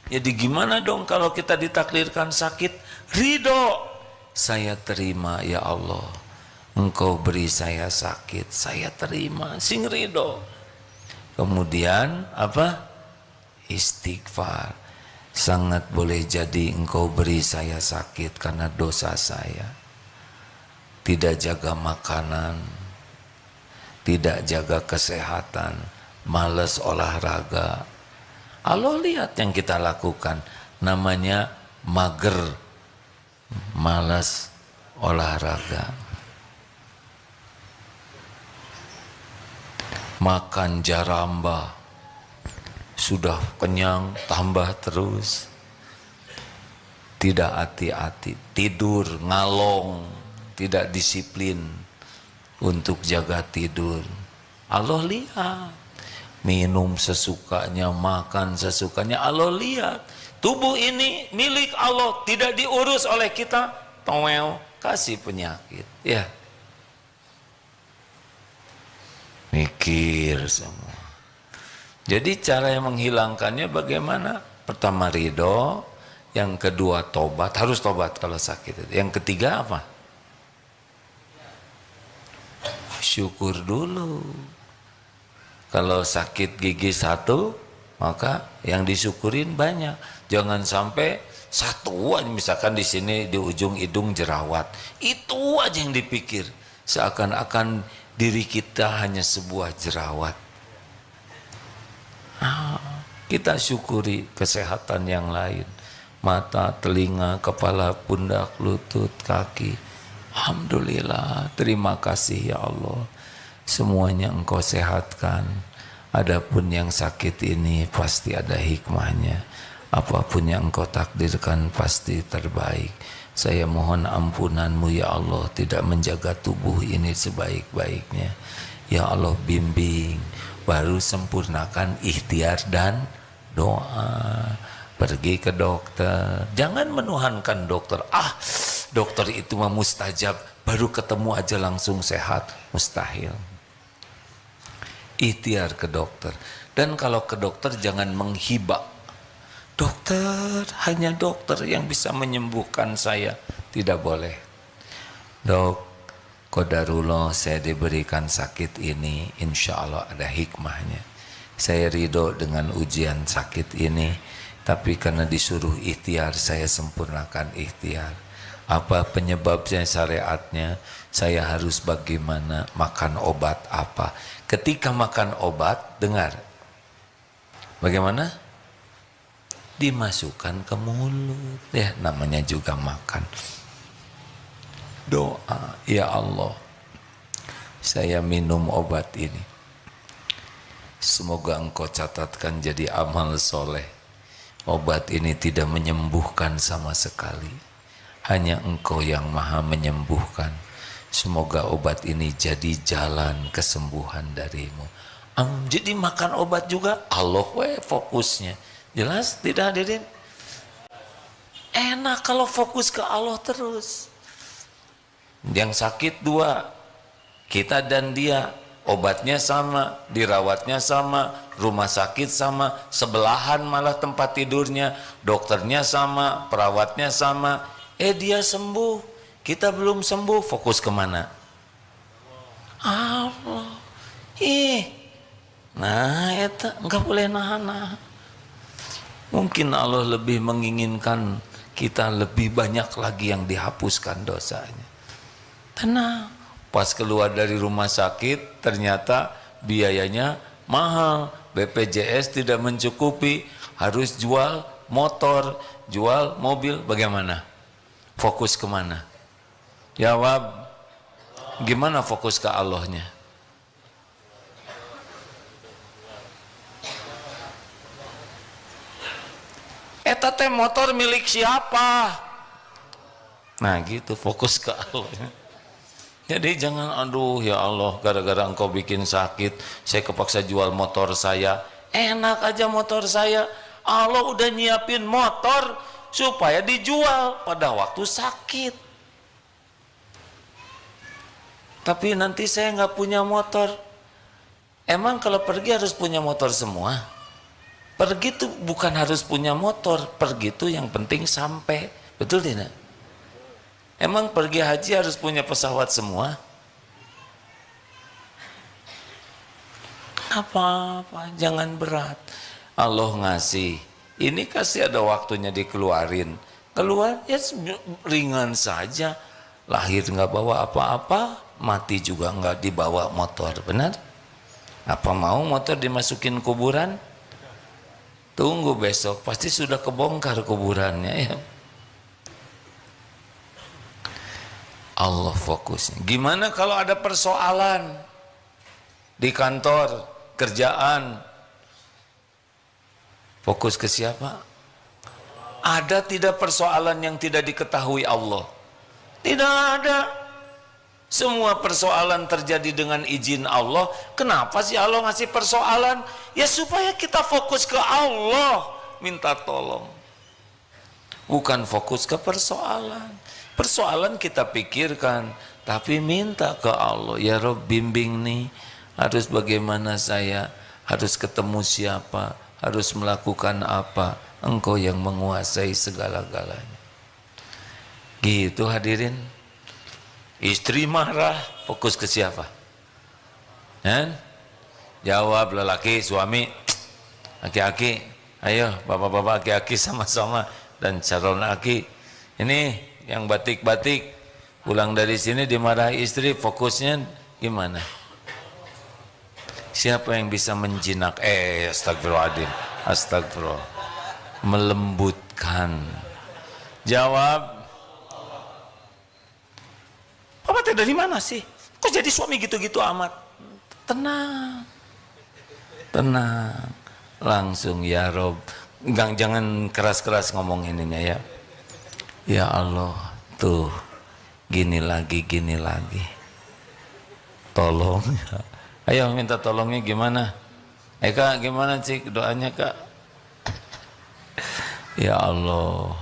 Jadi gimana dong kalau kita ditakdirkan sakit? Ridho. Saya terima ya Allah. Engkau beri saya sakit, saya terima. Sing ridho. Kemudian apa? Istighfar. Sangat boleh jadi engkau beri saya sakit karena dosa saya. Tidak jaga makanan, tidak jaga kesehatan, malas olahraga. Allah lihat yang kita lakukan, namanya mager, malas olahraga. Makan jaramba, sudah kenyang tambah terus, tidak hati-hati, tidur ngalong, tidak disiplin untuk jaga tidur. Allah lihat, minum sesukanya, makan sesukanya, Allah lihat. Tubuh ini milik Allah, tidak diurus oleh kita, toel, kasih penyakit. Ya, mikir semua. Jadi cara yang menghilangkannya bagaimana? Pertama ridho, yang kedua tobat, harus tobat kalau sakit. Yang ketiga apa? Syukur dulu. Kalau sakit gigi 1, maka yang disyukurin banyak. Jangan sampai satu aja, misalkan di sini di ujung hidung jerawat, itu aja yang dipikir. Seakan-akan diri kita hanya sebuah jerawat. Kita syukuri kesehatan yang lain, mata, telinga, kepala, pundak, lutut, kaki. Alhamdulillah, terima kasih ya Allah, semuanya engkau sehatkan. Adapun yang sakit ini pasti ada hikmahnya, apapun yang engkau takdirkan pasti terbaik. Saya mohon ampunanmu ya Allah, tidak menjaga tubuh ini sebaik-baiknya. Ya Allah, bimbing, baru sempurnakan ikhtiar dan doa. Pergi ke dokter, jangan menuhankan dokter. Dokter itu mah mustajab, baru ketemu aja langsung sehat, mustahil. Ikhtiar ke dokter. Dan kalau ke dokter jangan menghibah. Dokter, hanya dokter yang bisa menyembuhkan saya. Tidak boleh. Dok, qadarullah saya diberikan sakit ini, insya Allah ada hikmahnya. Saya ridho dengan ujian sakit ini, tapi karena disuruh ikhtiar, saya sempurnakan ikhtiar. Apa penyebabnya, syariatnya, saya harus bagaimana, makan obat apa. Ketika makan obat, dengar, bagaimana? Dimasukkan ke mulut, ya namanya juga makan. Doa, ya Allah, saya minum obat ini, semoga engkau catatkan jadi amal soleh. Obat ini tidak menyembuhkan sama sekali, hanya engkau yang maha menyembuhkan. Semoga obat ini jadi jalan kesembuhan darimu. Jadi makan obat juga Allah fokusnya. Jelas tidak hadirin? Enak kalau fokus ke Allah terus. Yang sakit dua, kita dan dia, obatnya sama, dirawatnya sama, rumah sakit sama, sebelahan malah tempat tidurnya, dokternya sama, perawatnya sama. Dia sembuh, kita belum sembuh, fokus kemana? Allah. Nah, itu enggak boleh nahan. Mungkin Allah lebih menginginkan kita lebih banyak lagi yang dihapuskan dosanya. Tenang. Pas keluar dari rumah sakit ternyata biayanya mahal, BPJS tidak mencukupi, harus jual motor, jual mobil, bagaimana? Fokus kemana? Jawab, gimana fokus ke Allahnya? Eta teh motor milik siapa? Nah gitu, fokus ke Allah. Jadi jangan aduh ya Allah, gara-gara engkau bikin sakit saya kepaksa jual motor saya. Enak aja motor saya, Allah udah nyiapin motor supaya dijual pada waktu sakit. Tapi nanti saya nggak punya motor. Emang kalau pergi harus punya motor semua? Pergi tuh bukan harus punya motor, pergi tuh yang penting sampai. Betul tidak? Emang pergi haji harus punya pesawat semua? Apa-apa, jangan berat. Allah ngasih, ini kasih ada waktunya dikeluarin. Keluar ya ringan saja. Lahir nggak bawa apa-apa, mati juga nggak dibawa motor, benar? Apa mau motor dimasukin kuburan? Tunggu besok, pasti sudah kebongkar kuburannya ya. Allah fokusnya. Gimana kalau ada persoalan di kantor, kerjaan? Fokus ke siapa? Ada tidak persoalan yang tidak diketahui Allah? Tidak ada. Semua persoalan terjadi dengan izin Allah. Kenapa sih Allah ngasih persoalan? Ya supaya kita fokus ke Allah, minta tolong. Bukan fokus ke persoalan. Persoalan kita pikirkan, tapi minta ke Allah. Ya Rob, bimbing nih, harus bagaimana saya, harus ketemu siapa, harus melakukan apa. Engkau yang menguasai segala-galanya. Gitu hadirin. Istri marah, fokus ke siapa? Jawab lelaki, suami, aki-aki, ayo bapak-bapak aki-aki sama-sama, dan calon aki. Ini yang batik-batik, pulang dari sini dimarahi istri, fokusnya gimana? Siapa yang bisa menjinak? Astagfirullahaladzim, astagfirullah. Melembutkan. Jawab. Papa teh dari mana sih? Kok jadi suami gitu-gitu amat? Tenang. Tenang. Langsung ya Rob. Jangan keras-keras ngomong ininya ya. Ya Allah, tuh gini lagi. Tolong. Ayo minta tolongnya gimana? Kak, gimana sih doanya Kak? Ya Allah.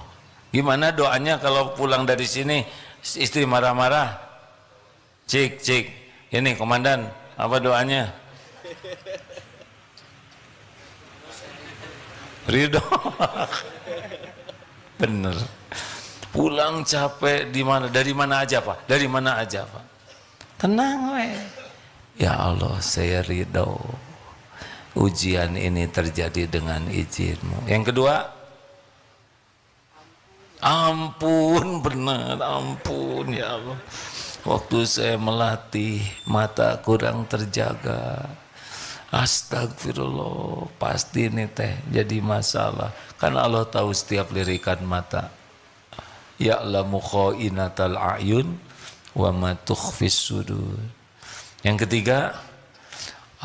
Gimana doanya kalau pulang dari sini istri marah-marah? Cik, ini komandan, apa doanya? Ridho. Bener. Pulang capek dari mana aja Pak? Dari mana aja Pak? Tenang we. Ya Allah, saya ridho. Ujian ini terjadi dengan izin-Mu. Yang kedua, ampun, benar, ampun ya Allah. Waktu saya melatih, mata kurang terjaga. Astagfirullah, pasti ini teh jadi masalah. Karena Allah tahu setiap lirikan mata. Ya'lamu kha'inatal a'yun wa ma tukhfis sudur. Yang ketiga,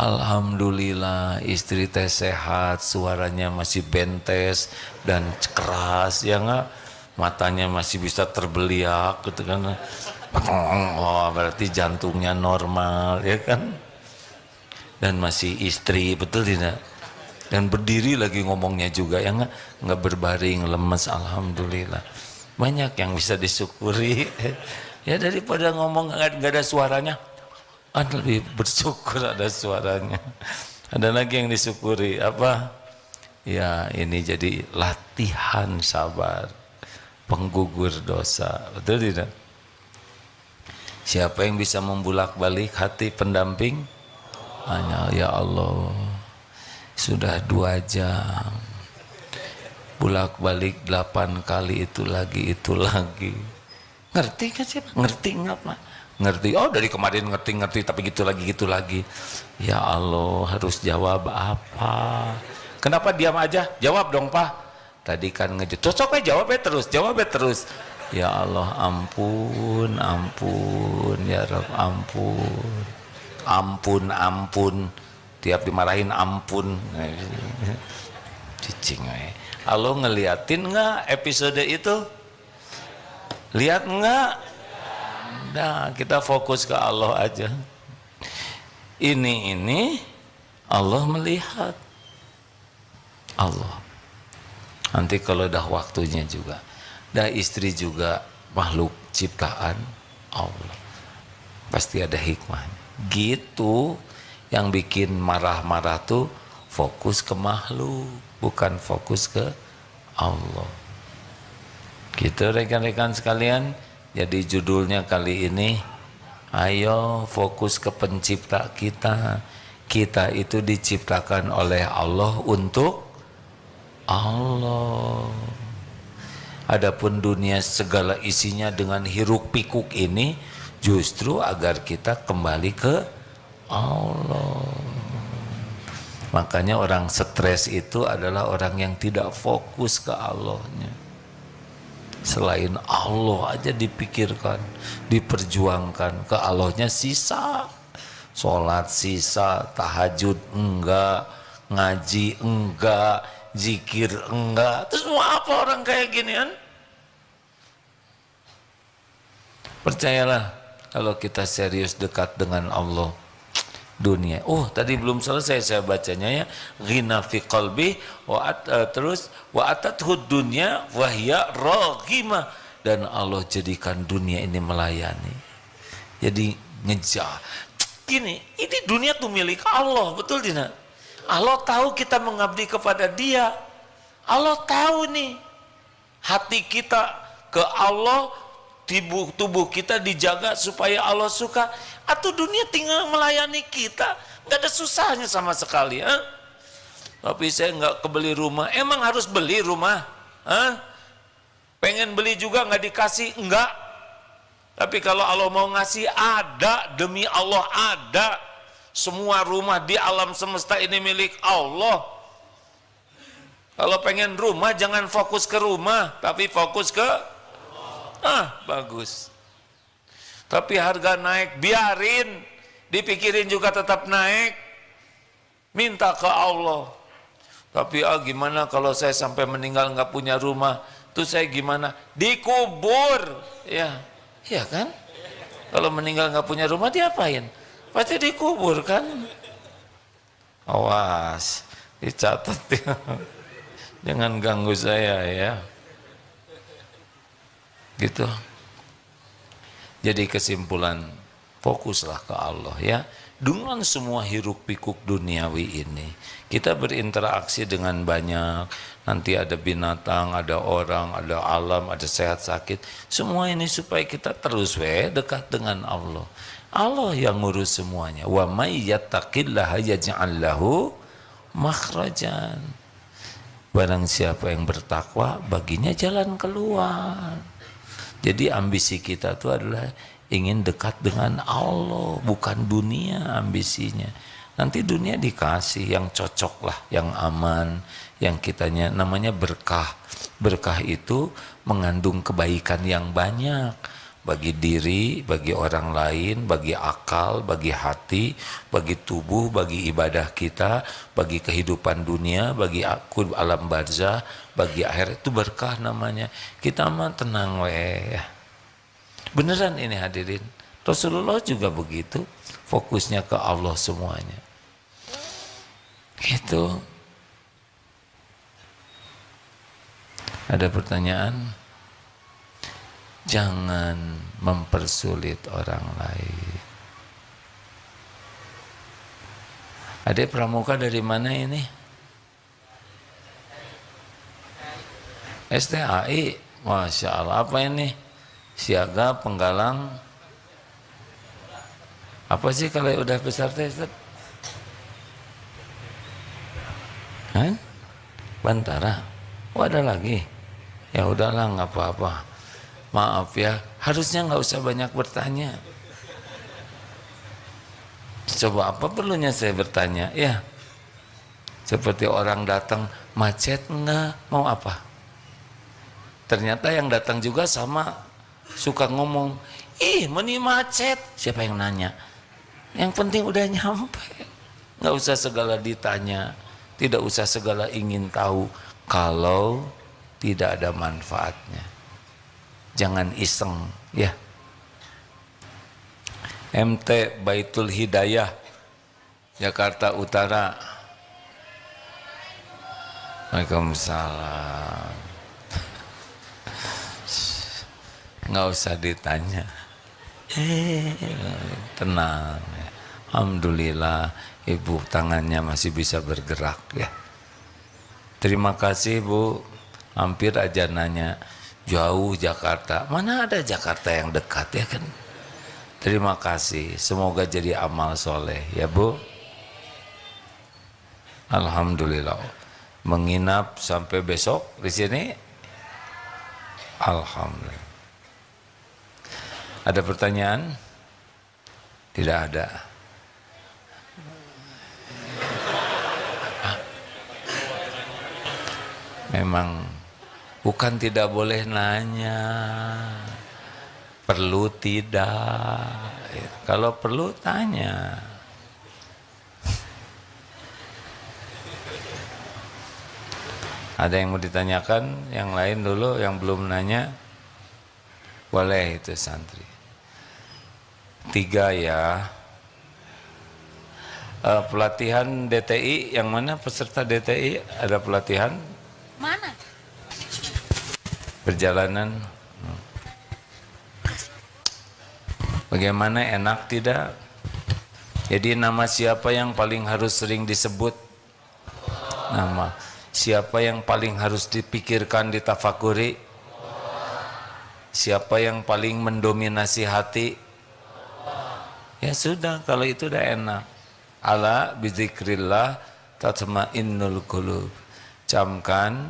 alhamdulillah istri teh sehat, suaranya masih bentes dan keras, ya enggak? Matanya masih bisa terbeliak gitu kan. Oh, berarti jantungnya normal, ya kan? dan masih istri, betul tidak? Dan berdiri lagi ngomongnya juga, ya nggak berbaring lemes, alhamdulillah. Banyak yang bisa disyukuri. Ya daripada ngomong nggak ada suaranya, lebih bersyukur ada suaranya. Ada lagi yang disyukuri apa? Ya ini jadi latihan sabar, penggugur dosa, betul tidak? Siapa yang bisa membulak-balik hati pendamping? Hanya ya Allah. Sudah 2 jam, bulak-balik 8 kali, itu lagi. Ngerti kan sih? Ngerti nggak Pak? Ngerti. Oh dari kemarin ngerti, tapi gitu lagi. Ya Allah, harus jawab apa? Kenapa diam aja? Jawab dong Pak. Tadi kan cocok jawabnya terus. Ya Allah, ampun, ya Rabb, ampun. Tiap dimarahin ampun. Cicing. Allah ngeliatin nggak episode itu? Lihat nggak? Nah, kita fokus ke Allah aja. Ini Allah melihat. Allah. Nanti kalau dah waktunya juga. Dah istri juga makhluk ciptaan Allah. Pasti ada hikmahnya. Gitu. Yang bikin marah-marah tuh fokus ke makhluk, bukan fokus ke Allah. Gitu rekan-rekan sekalian. Jadi judulnya kali ini, ayo fokus ke pencipta kita. Kita itu diciptakan oleh Allah untuk Allah. Adapun dunia segala isinya dengan hiruk pikuk ini justru agar kita kembali ke Allah. Makanya orang stres itu adalah orang yang tidak fokus ke Allahnya. Selain Allah aja dipikirkan, diperjuangkan, ke Allahnya sisa. Sholat sisa, tahajud enggak, ngaji enggak, zikir enggak. Terus mau apa orang kayak gini kan? Percayalah, kalau kita serius dekat dengan Allah, dunia. Tadi belum selesai saya bacanya ya. Ghina fi qalbi terus wa atathud dunya wa hiya raghimah, dan Allah jadikan dunia ini melayani. Jadi ngejar. Gini, ini dunia tuh milik Allah, betul tidak? Allah tahu kita mengabdi kepada Dia. Allah tahu nih hati kita ke Allah, tubuh kita dijaga supaya Allah suka. Atau dunia tinggal melayani kita, nggak ada susahnya sama sekali. Tapi saya nggak kebeli rumah. Emang harus beli rumah? Pengen beli juga nggak dikasih? Enggak. Tapi kalau Allah mau ngasih, ada, demi Allah ada. Semua rumah di alam semesta ini milik Allah. Kalau pengen rumah jangan fokus ke rumah, tapi fokus ke bagus. Tapi harga naik, biarin, dipikirin juga tetap naik. Minta ke Allah. Tapi gimana kalau saya sampai meninggal nggak punya rumah? Tuh saya gimana? Dikubur, ya kan? Kalau meninggal nggak punya rumah diapain? Pasti dikubur kan? Awas, dicatat ya. Jangan ganggu saya ya. Gitu. Jadi kesimpulan, fokuslah ke Allah ya. Dengan semua hiruk pikuk duniawi ini, kita berinteraksi dengan banyak. Nanti ada binatang, ada orang, ada alam, ada sehat sakit. Semua ini supaya kita terus dekat dengan Allah. Allah yang ngurus semuanya. Wa may yattaqillaha yaj'al lahu makhrajan. Barang siapa yang bertakwa, baginya jalan keluar. Jadi ambisi kita itu adalah ingin dekat dengan Allah, bukan dunia ambisinya. Nanti dunia dikasih yang cocok lah, yang aman, yang kitanya namanya berkah. Berkah itu mengandung kebaikan yang banyak bagi diri, bagi orang lain, bagi akal, bagi hati, bagi tubuh, bagi ibadah kita, bagi kehidupan dunia, bagi alam barzah, bagi akhirat. Itu berkah namanya. Kita mah tenang ya. Beneran ini hadirin. Rasulullah juga begitu, fokusnya ke Allah semuanya. Gitu. Ada pertanyaan? Jangan mempersulit orang lain. Adik pramuka dari mana ini? STAI. Masya Allah. Apa ini? Siaga, penggalang. Apa sih kalau udah besar teh? Hah? Bantara. Oh ada lagi. Ya udahlah, nggak apa-apa. Maaf ya, harusnya nggak usah banyak bertanya. Coba apa perlunya saya bertanya? Ya, seperti orang datang, macet enggak? Mau apa? Ternyata yang datang juga sama, suka ngomong, ih meni macet. Siapa yang nanya? Yang penting udah nyampe. Nggak usah segala ditanya, tidak usah segala ingin tahu. Kalau tidak ada manfaatnya, jangan iseng ya. MT Baitul Hidayah, Jakarta Utara. Waalaikumsalam. Nggak usah ditanya. Tenang. Alhamdulillah ibu tangannya masih bisa bergerak ya. Terima kasih Bu. Hampir aja nanya, jauh Jakarta. Mana ada Jakarta yang dekat ya kan? Terima kasih. Semoga jadi amal soleh ya Bu. Alhamdulillah. Menginap sampai besok di sini. Alhamdulillah. Ada pertanyaan? Tidak ada. Memang bukan tidak boleh nanya, perlu tidak. Kalau perlu tanya. Ada yang mau ditanyakan? Yang lain dulu yang belum nanya? Boleh itu santri. 3 ya. Pelatihan DTI yang mana peserta DTI ada pelatihan? Mana? Perjalanan. Bagaimana, enak tidak? Jadi nama siapa yang paling harus sering disebut? Nama. Siapa yang paling harus dipikirkan, ditafakuri? Siapa yang paling mendominasi hati? Ya sudah, kalau itu udah enak. Ala bizikrillah tatma'innul qulub. Camkan,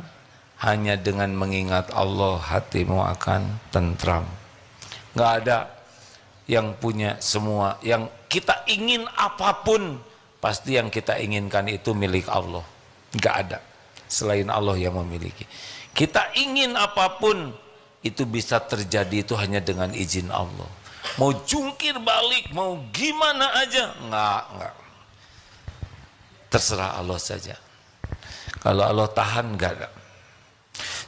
hanya dengan mengingat Allah hatimu akan tentram. Nggak ada yang punya semua, yang kita ingin apapun, pasti yang kita inginkan itu milik Allah. Nggak ada selain Allah yang memiliki. Kita ingin apapun, itu bisa terjadi itu hanya dengan izin Allah. Mau jungkir balik, mau gimana aja, enggak. Terserah Allah saja. Kalau Allah tahan, enggak ada.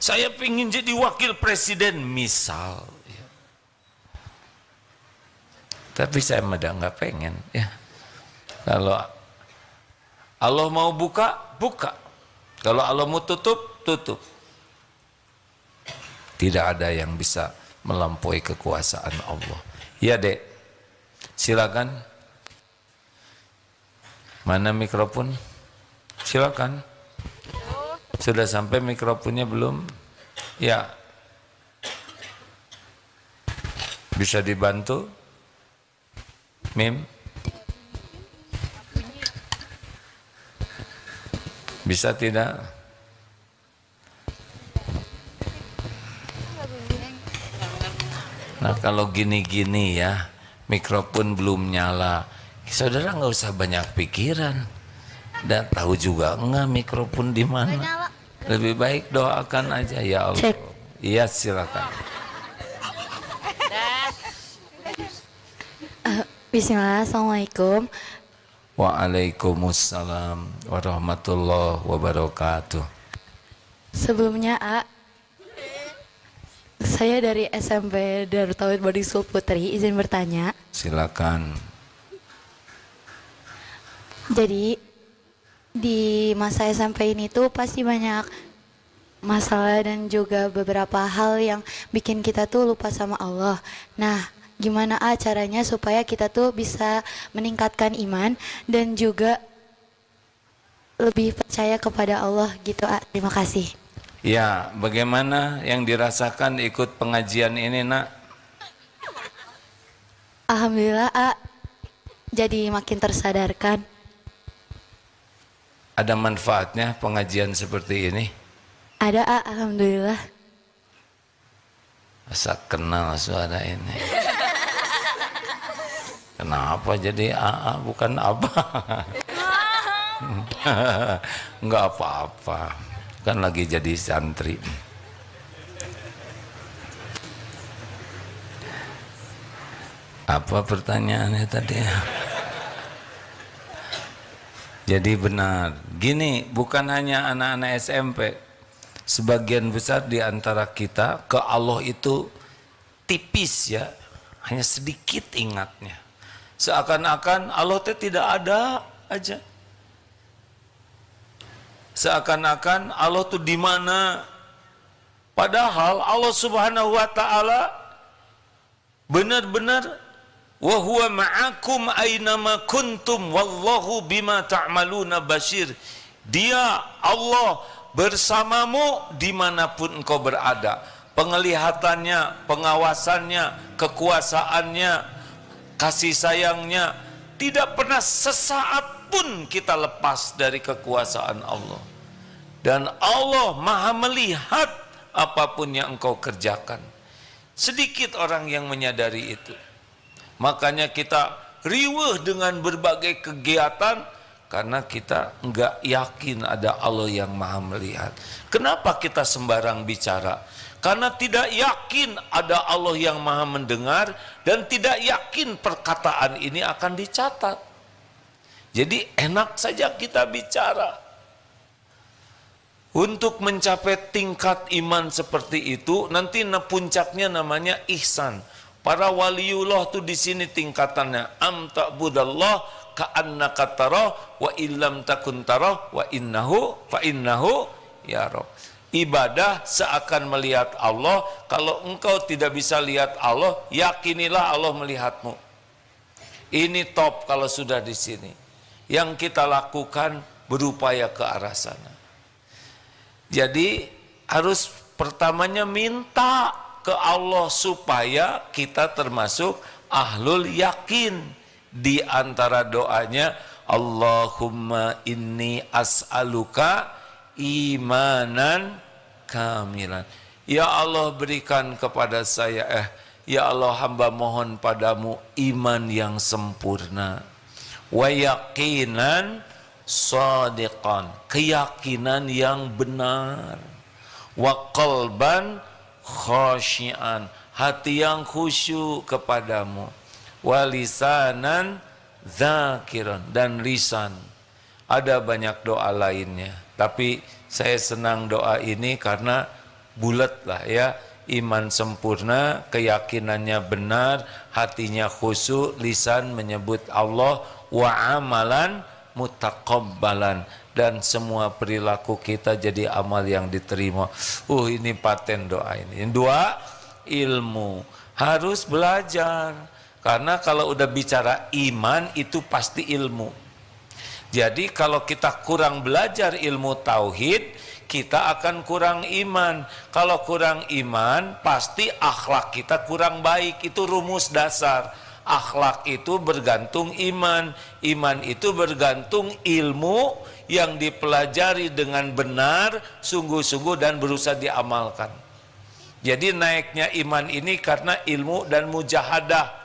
Saya ingin jadi wakil presiden misal ya. Tapi saya enggak pengen ya. Kalau Allah mau buka, buka. Kalau Allah mau tutup, tutup. Tidak ada yang bisa melampaui kekuasaan Allah. Ya Dek, silakan. Mana mikrofon? Silakan. Sudah sampai mikrofonnya belum? Ya. Bisa dibantu? Mim? Bisa tidak? Nah kalau gini-gini ya, mikrofon belum nyala, saudara nggak usah banyak pikiran. Dan tahu juga enggak mikrofon di mana. Lebih baik doakan aja ya Allah. Cek. Iya silakan. Bismillah, Assalamualaikum. Waalaikumsalam warahmatullahi wabarakatuh. Sebelumnya saya dari SMP Darut Tauhid Boarding School Putri, izin bertanya. Silakan. Jadi Di masa SMP ini tuh pasti banyak masalah dan juga beberapa hal yang bikin kita tuh lupa sama Allah. Nah, gimana caranya supaya kita tuh bisa meningkatkan iman dan juga lebih percaya kepada Allah gitu. Terima kasih. Ya, bagaimana yang dirasakan ikut pengajian ini, Nak? Alhamdulillah jadi makin tersadarkan. Ada manfaatnya pengajian seperti ini? Ada alhamdulillah. Asa kenal suara ini. Kenapa jadi AA bukan Abah? Enggak apa-apa, kan lagi jadi santri. Apa pertanyaannya tadi? Jadi benar, gini, bukan hanya anak-anak SMP, sebagian besar di antara kita ke Allah itu tipis ya, hanya sedikit ingatnya. Seakan-akan Allah itu tidak ada aja. Seakan-akan Allah itu di mana? Padahal Allah Subhanahu wa taala benar-benar wa huwa ma'akum aynama kuntum wallahu bima ta'maluna basyir. Dia Allah bersamamu dimanapun engkau berada. Penglihatannya, pengawasannya, kekuasaannya, kasih sayangnya, tidak pernah sesaat pun kita lepas dari kekuasaan Allah. Dan Allah maha melihat apapun yang engkau kerjakan. Sedikit orang yang menyadari itu. Makanya kita riweuh dengan berbagai kegiatan karena kita enggak yakin ada Allah yang maha melihat. Kenapa kita sembarang bicara? Karena tidak yakin ada Allah yang maha mendengar dan tidak yakin perkataan ini akan dicatat. Jadi enak saja kita bicara. Untuk mencapai tingkat iman seperti itu, nanti puncaknya namanya ihsan. Para waliullah tuh di sini tingkatannya am ta'budallah ka'annaka tarah wa illam takun tarah wa innahu fa innahu yarah. Ibadah seakan melihat Allah. Kalau engkau tidak bisa lihat Allah, yakinilah Allah melihatmu. Ini top kalau sudah di sini. Yang kita lakukan berupaya ke arah sana. Jadi harus pertamanya minta ke Allah supaya kita termasuk ahlul yakin. Di antara doanya, Allahumma inni as'aluka imanan kamilan. Ya Allah berikan kepada saya, ya Allah hamba mohon padamu iman yang sempurna. Wa yaqinan shadiqan, keyakinan yang benar. Wa qalban khasyian, hati yang khusyuk kepadamu. Walisanan zakiran, dan lisan. Ada banyak doa lainnya, tapi saya senang doa ini karena bulat lah ya. Iman sempurna, keyakinannya benar, hatinya khusyuk, lisan menyebut Allah, wa amalan mutaqabbalan, dan semua perilaku kita jadi amal yang diterima. Ini paten doa ini. Yang dua, ilmu. Harus belajar. Karena kalau udah bicara iman itu pasti ilmu. Jadi kalau kita kurang belajar ilmu tauhid, kita akan kurang iman. Kalau kurang iman, pasti akhlak kita kurang baik. Itu rumus dasar. Akhlak itu bergantung iman. Iman itu bergantung ilmu yang dipelajari dengan benar, sungguh-sungguh dan berusaha diamalkan. Jadi naiknya iman ini karena ilmu dan mujahadah.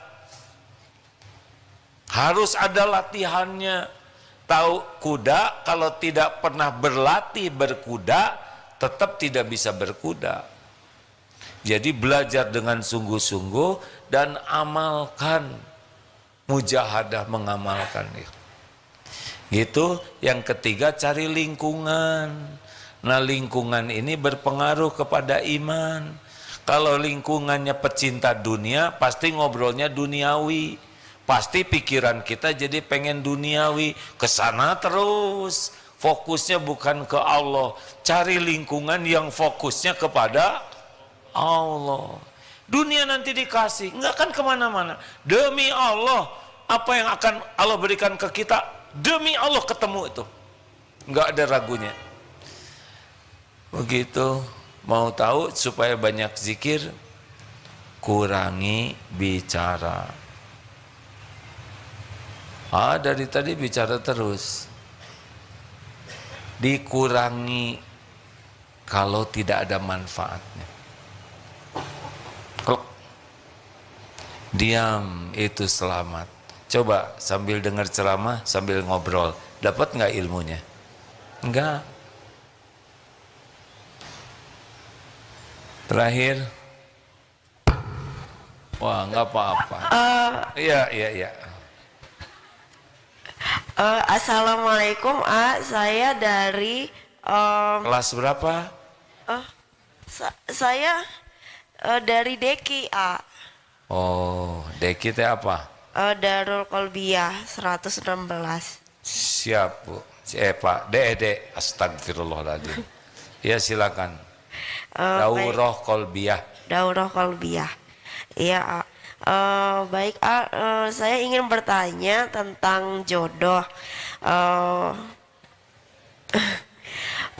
Harus ada latihannya. Tahu kuda kalau tidak pernah berlatih berkuda, tetap tidak bisa berkuda. Jadi belajar dengan sungguh-sungguh dan amalkan, mujahadah mengamalkan itu. Gitu. Yang ketiga, cari lingkungan. Nah, lingkungan ini berpengaruh kepada iman. Kalau lingkungannya pecinta dunia, pasti ngobrolnya duniawi. Pasti pikiran kita jadi pengen duniawi, kesana terus. fokusnya bukan ke Allah, cari lingkungan yang fokusnya kepada Allah. Dunia nanti dikasih, nggak akan kemana-mana. Demi Allah, apa yang akan Allah berikan ke kita, demi Allah ketemu itu, nggak ada ragunya. Begitu. Mau tahu supaya banyak zikir, kurangi bicara. Dari tadi bicara terus. Dikurangi kalau tidak ada manfaatnya. Klok. Diam itu selamat. Coba sambil dengar ceramah, sambil ngobrol, dapat nggak ilmunya? Enggak. Terakhir, wah nggak apa-apa. Iya. Assalamualaikum, saya dari Kelas berapa? saya dari Deki, Oh, Deki teh apa? Darul Kolbiyah 116. Siap Bu. Pak, Dek, astagfirullahaladzim. Ya silakan. Daurah Kolbiyah. Daurah Kolbiyah. Iya, baik, saya ingin bertanya tentang jodoh.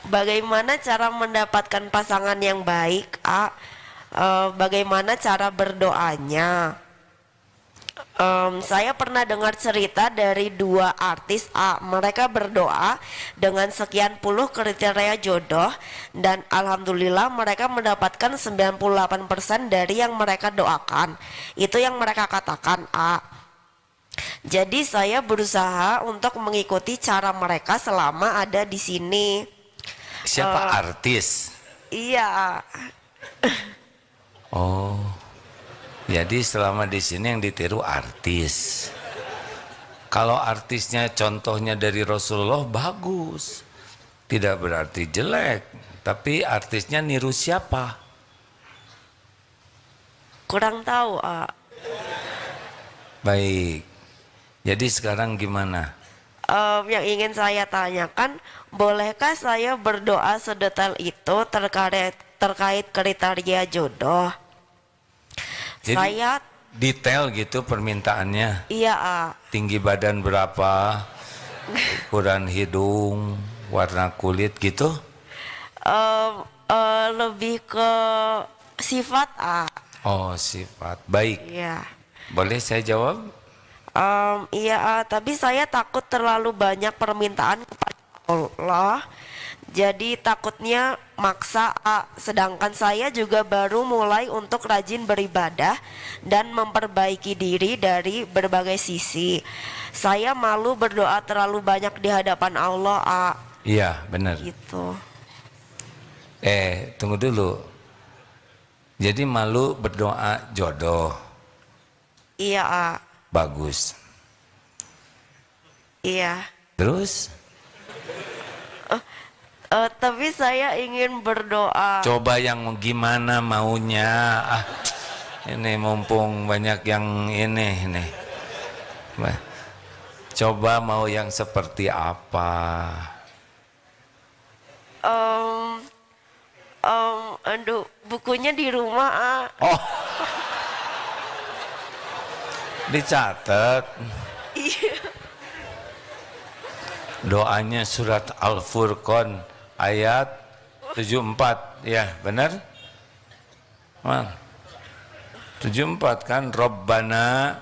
Bagaimana cara mendapatkan pasangan yang baik, bagaimana cara berdoanya? Saya pernah dengar cerita dari dua artis, mereka berdoa dengan sekian puluh kriteria jodoh dan alhamdulillah mereka mendapatkan 98% dari yang mereka doakan. Itu yang mereka katakan, Jadi saya berusaha untuk mengikuti cara mereka selama ada di sini. Siapa artis? Iya. Oh. Jadi selama di sini yang ditiru artis. Kalau artisnya contohnya dari Rasulullah bagus, tidak berarti jelek. Tapi artisnya niru siapa? Kurang tahu, Baik. Jadi sekarang gimana? Yang ingin saya tanyakan, bolehkah saya berdoa sedetail itu terkait kriteria jodoh? Jadi, saya detail gitu permintaannya. iya, Tinggi badan berapa? Ukuran hidung, warna kulit gitu? lebih ke sifat, Oh, sifat. Baik. iya. Boleh saya jawab? Iya, tapi saya takut terlalu banyak permintaan kepada Allah. Jadi takutnya maksa, sedangkan saya juga baru mulai untuk rajin beribadah dan memperbaiki diri dari berbagai sisi. Saya malu berdoa terlalu banyak di hadapan Allah, Iya, benar. gitu. Tunggu dulu. Jadi malu berdoa jodoh. Iya, Bagus. iya. Terus? Tapi saya ingin berdoa. Coba yang gimana maunya. Ini mumpung banyak yang ini. Coba mau yang seperti apa? Aduh, bukunya di rumah, Oh, dicatat. Iya. Doanya surat Al-Furqan ayat 74, ya benar? 74 kan, Rabbana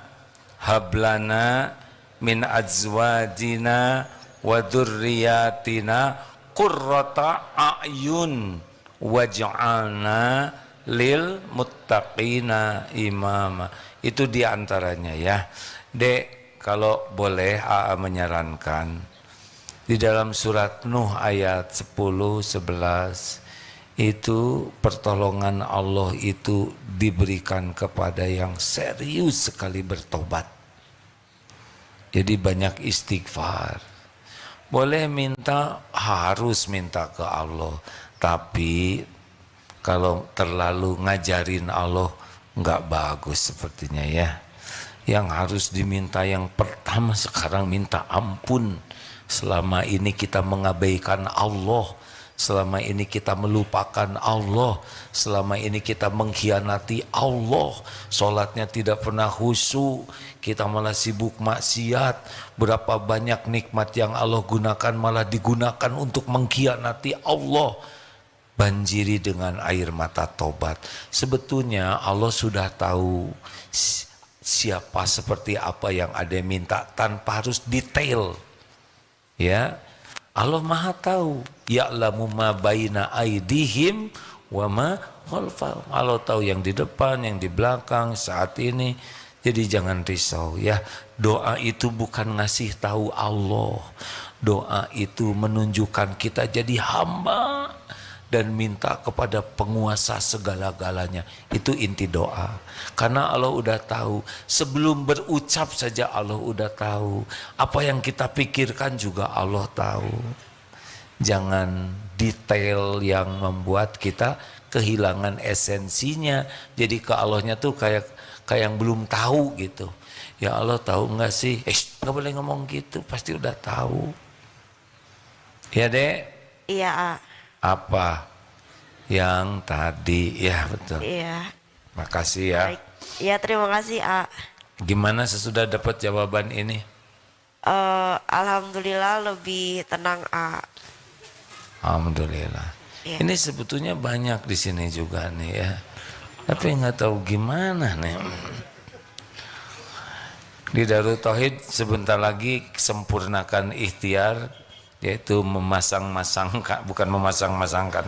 hablana min azwajina wa dzurriyyatina qurrata a'yun waj'alna lil muttaqina imama. Itu diantaranya ya. Dek, kalau boleh AA menyarankan, di dalam surat Nuh ayat 10-11 itu pertolongan Allah itu diberikan kepada yang serius sekali bertobat. Jadi banyak istighfar. Boleh minta, harus minta ke Allah. Tapi kalau terlalu ngajarin Allah nggak bagus sepertinya ya. Yang harus diminta yang pertama sekarang minta ampun selama ini kita mengabaikan Allah, selama ini kita melupakan Allah, selama ini kita mengkhianati Allah, sholatnya tidak pernah khusyuk, kita malah sibuk maksiat. Berapa banyak nikmat yang Allah gunakan malah digunakan untuk mengkhianati Allah. Banjiri dengan air mata tobat. Sebetulnya Allah sudah tahu siapa seperti apa yang ada minta tanpa harus detail. Ya, Allah Maha tahu. Ya'lamu ma baina aidihim wa ma khalfahum. Allah tahu yang di depan, yang di belakang saat ini. Jadi jangan risau ya. Doa itu bukan ngasih tahu Allah. Doa itu menunjukkan kita jadi hamba dan minta kepada penguasa segala-galanya. Itu inti doa. Karena Allah udah tahu, sebelum berucap saja Allah udah tahu. Apa yang kita pikirkan juga Allah tahu. Jangan detail yang membuat kita kehilangan esensinya. Jadi ke Allahnya tuh kayak yang belum tahu gitu. Ya Allah tahu enggak sih? Nggak boleh ngomong gitu, pasti udah tahu. Ya Dek? Iya, A. Apa yang tadi? Ya betul. Iya. Makasih ya. Baik. Iya, terima kasih, A. Gimana sesudah dapat jawaban ini? Alhamdulillah lebih tenang, A. Alhamdulillah. Iya. Ini sebetulnya banyak di sini juga nih ya. Tapi nggak tahu gimana nih. Di Darut Tauhid sebentar lagi sempurnakan ikhtiar, yaitu memasang-masangkan, bukan memasang-masangkan.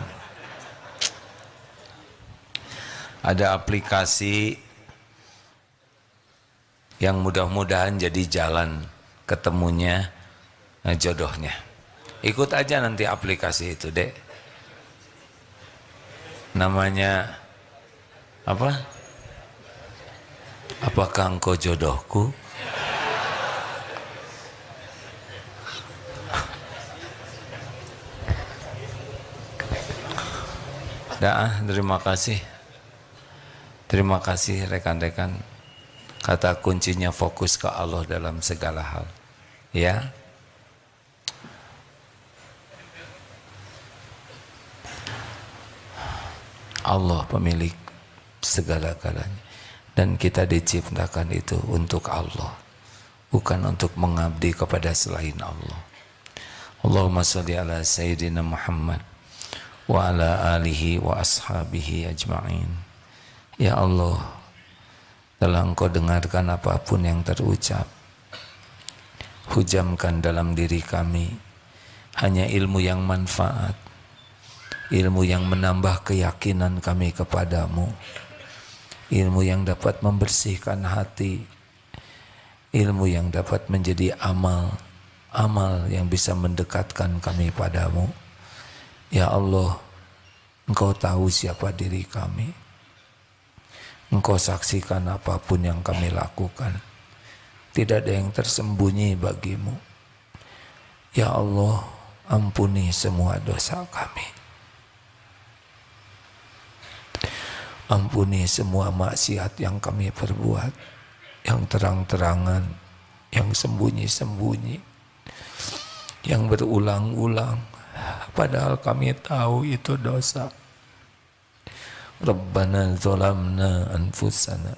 Ada aplikasi yang mudah-mudahan jadi jalan ketemunya jodohnya. Ikut aja nanti aplikasi itu, Dek. Namanya apa? Apakah engkau jodohku? Terima kasih. Terima kasih rekan-rekan. Kata kuncinya fokus ke Allah dalam segala hal. Ya. Allah pemilik segala-galanya. Dan kita diciptakan itu untuk Allah. Bukan untuk mengabdi kepada selain Allah. Allahumma sholli ala Sayyidina Muhammad wa ala alihi wa ashabihi ajma'in. Ya Allah, telah Engkau dengarkan apapun yang terucap, hujamkan dalam diri kami hanya ilmu yang manfaat, ilmu yang menambah keyakinan kami kepadamu, ilmu yang dapat membersihkan hati, ilmu yang dapat menjadi amal yang bisa mendekatkan kami padamu. Ya Allah, Engkau tahu siapa diri kami. Engkau saksikan apapun yang kami lakukan. Tidak ada yang tersembunyi bagimu. Ya Allah, ampuni semua dosa kami. Ampuni semua maksiat yang kami perbuat, yang terang-terangan, yang sembunyi-sembunyi, yang berulang-ulang, padahal kami tahu itu dosa. Rabbana zalamna anfusana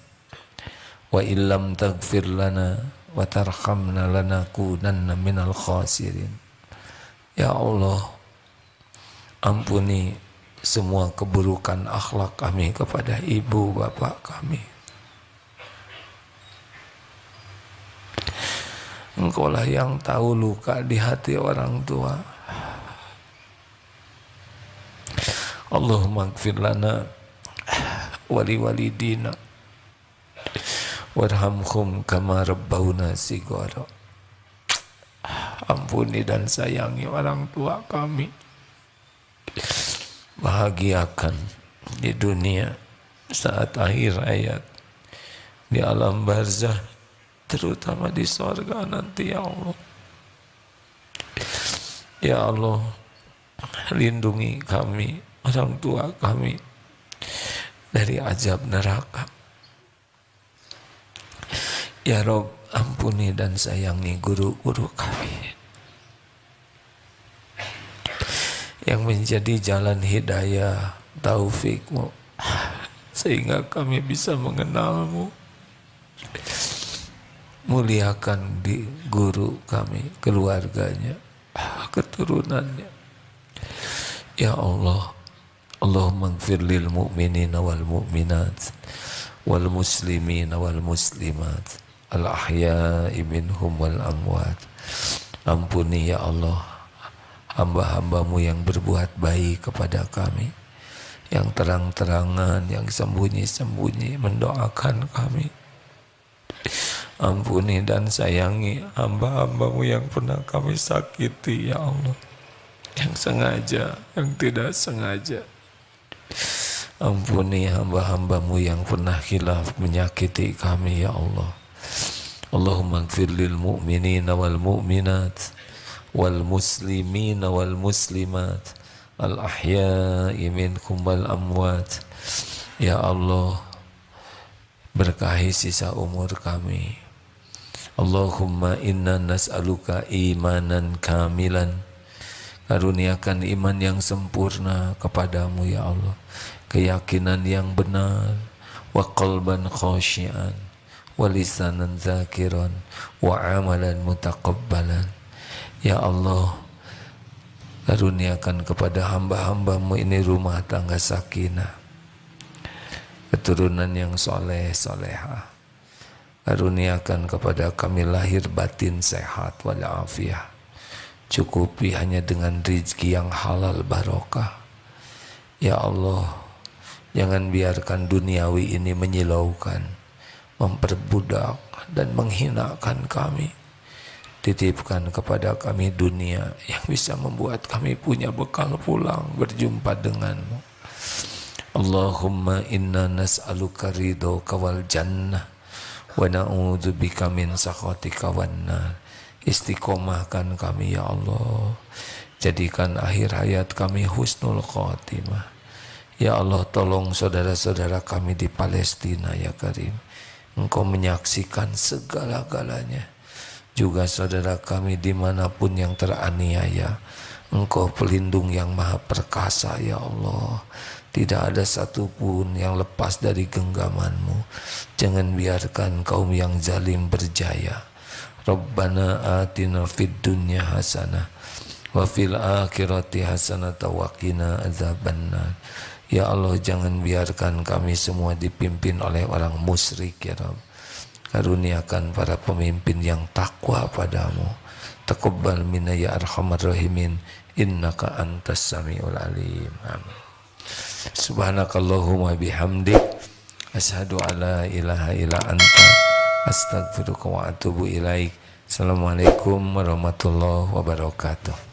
wa illam taghfir lana wa tarhamna lanakunanna minal khasirin. Ya Allah, ampuni semua keburukan akhlak kami kepada ibu bapak kami. Engkaulah yang tahu luka di hati orang tua. Allahumma ighfir lana wali walidina warhamhum kama rabbawna sighara. Ampuni dan sayangi orang tua kami. Bahagiakan di dunia saat akhir hayat, di alam barzah, terutama di sorga nanti ya Allah. Ya Allah, lindungi kami, orang tua kami dari azab neraka. Ya Rob, ampuni dan sayangi guru-guru kami. yang menjadi jalan hidayah taufikmu, sehingga kami bisa mengenalmu. Muliakan di guru kami, keluarganya, keturunannya. Ya Allah, Allahumma ighfir lil mu'minina wal mu'minat wal muslimina wal muslimat al ahya'i minhum wal amwat. Ampuni ya Allah hamba-hambamu yang berbuat baik kepada kami, yang terang-terangan, yang sembunyi-sembunyi mendoakan kami. Ampuni dan sayangi hamba-hambamu yang pernah kami sakiti ya Allah, yang sengaja, yang tidak sengaja. Ampuni hamba-hambamu yang pernah khilaf menyakiti kami ya Allah. Allahumma ighfir lil mu'minina wal mu'minat wal muslimina wal muslimat al ahya'i minkum wal amwat. Ya Allah, berkahi sisa umur kami. Allahumma inna nas'aluka imanan kamilan. Karuniakan iman yang sempurna kepadamu ya Allah, keyakinan yang benar, wa qalban khasyian, wa lisanan zakiran, wa amalan mutaqabbalan. Ya Allah, karuniakan kepada hamba-hambamu ini rumah tangga sakinah, keturunan yang soleh solehah. Karuniakan kepada kami lahir batin sehat walafiat. Cukupi hanya dengan rezeki yang halal barokah. Ya Allah, jangan biarkan duniawi ini menyilaukan, memperbudak dan menghinakan kami. Titipkan kepada kami dunia yang bisa membuat kami punya bekal pulang berjumpa denganmu. Allahumma inna nas'aluka ridhoka wal jannah wa na'udzubika min sakhatika wan nar. Istiqomahkan kami ya Allah, jadikan akhir hayat kami husnul khotimah. Ya Allah, tolong saudara-saudara kami di Palestina ya Karim, Engkau menyaksikan segala-galanya. Juga saudara kami dimanapun yang teraniaya, Engkau pelindung yang maha perkasa ya Allah. Tidak ada satupun yang lepas dari genggaman-Mu. Jangan biarkan kaum yang zalim berjaya. Rabbana atina fid dunya hasanah wa fil akhirati hasanah wa qina azabannar. Ya Allah, jangan biarkan kami semua dipimpin oleh orang musyrik ya Rabb. Karuniakan para pemimpin yang takwa padamu. Taqabbal minna ya arhamar rahimin, innaka antas samiul alim. Amin. Subhanakallahumma bihamdik, asyhadu alla ilaha illa anta, astaghfiruka wa atubu ilaik. Assalamualaikum warahmatullahi wabarakatuh.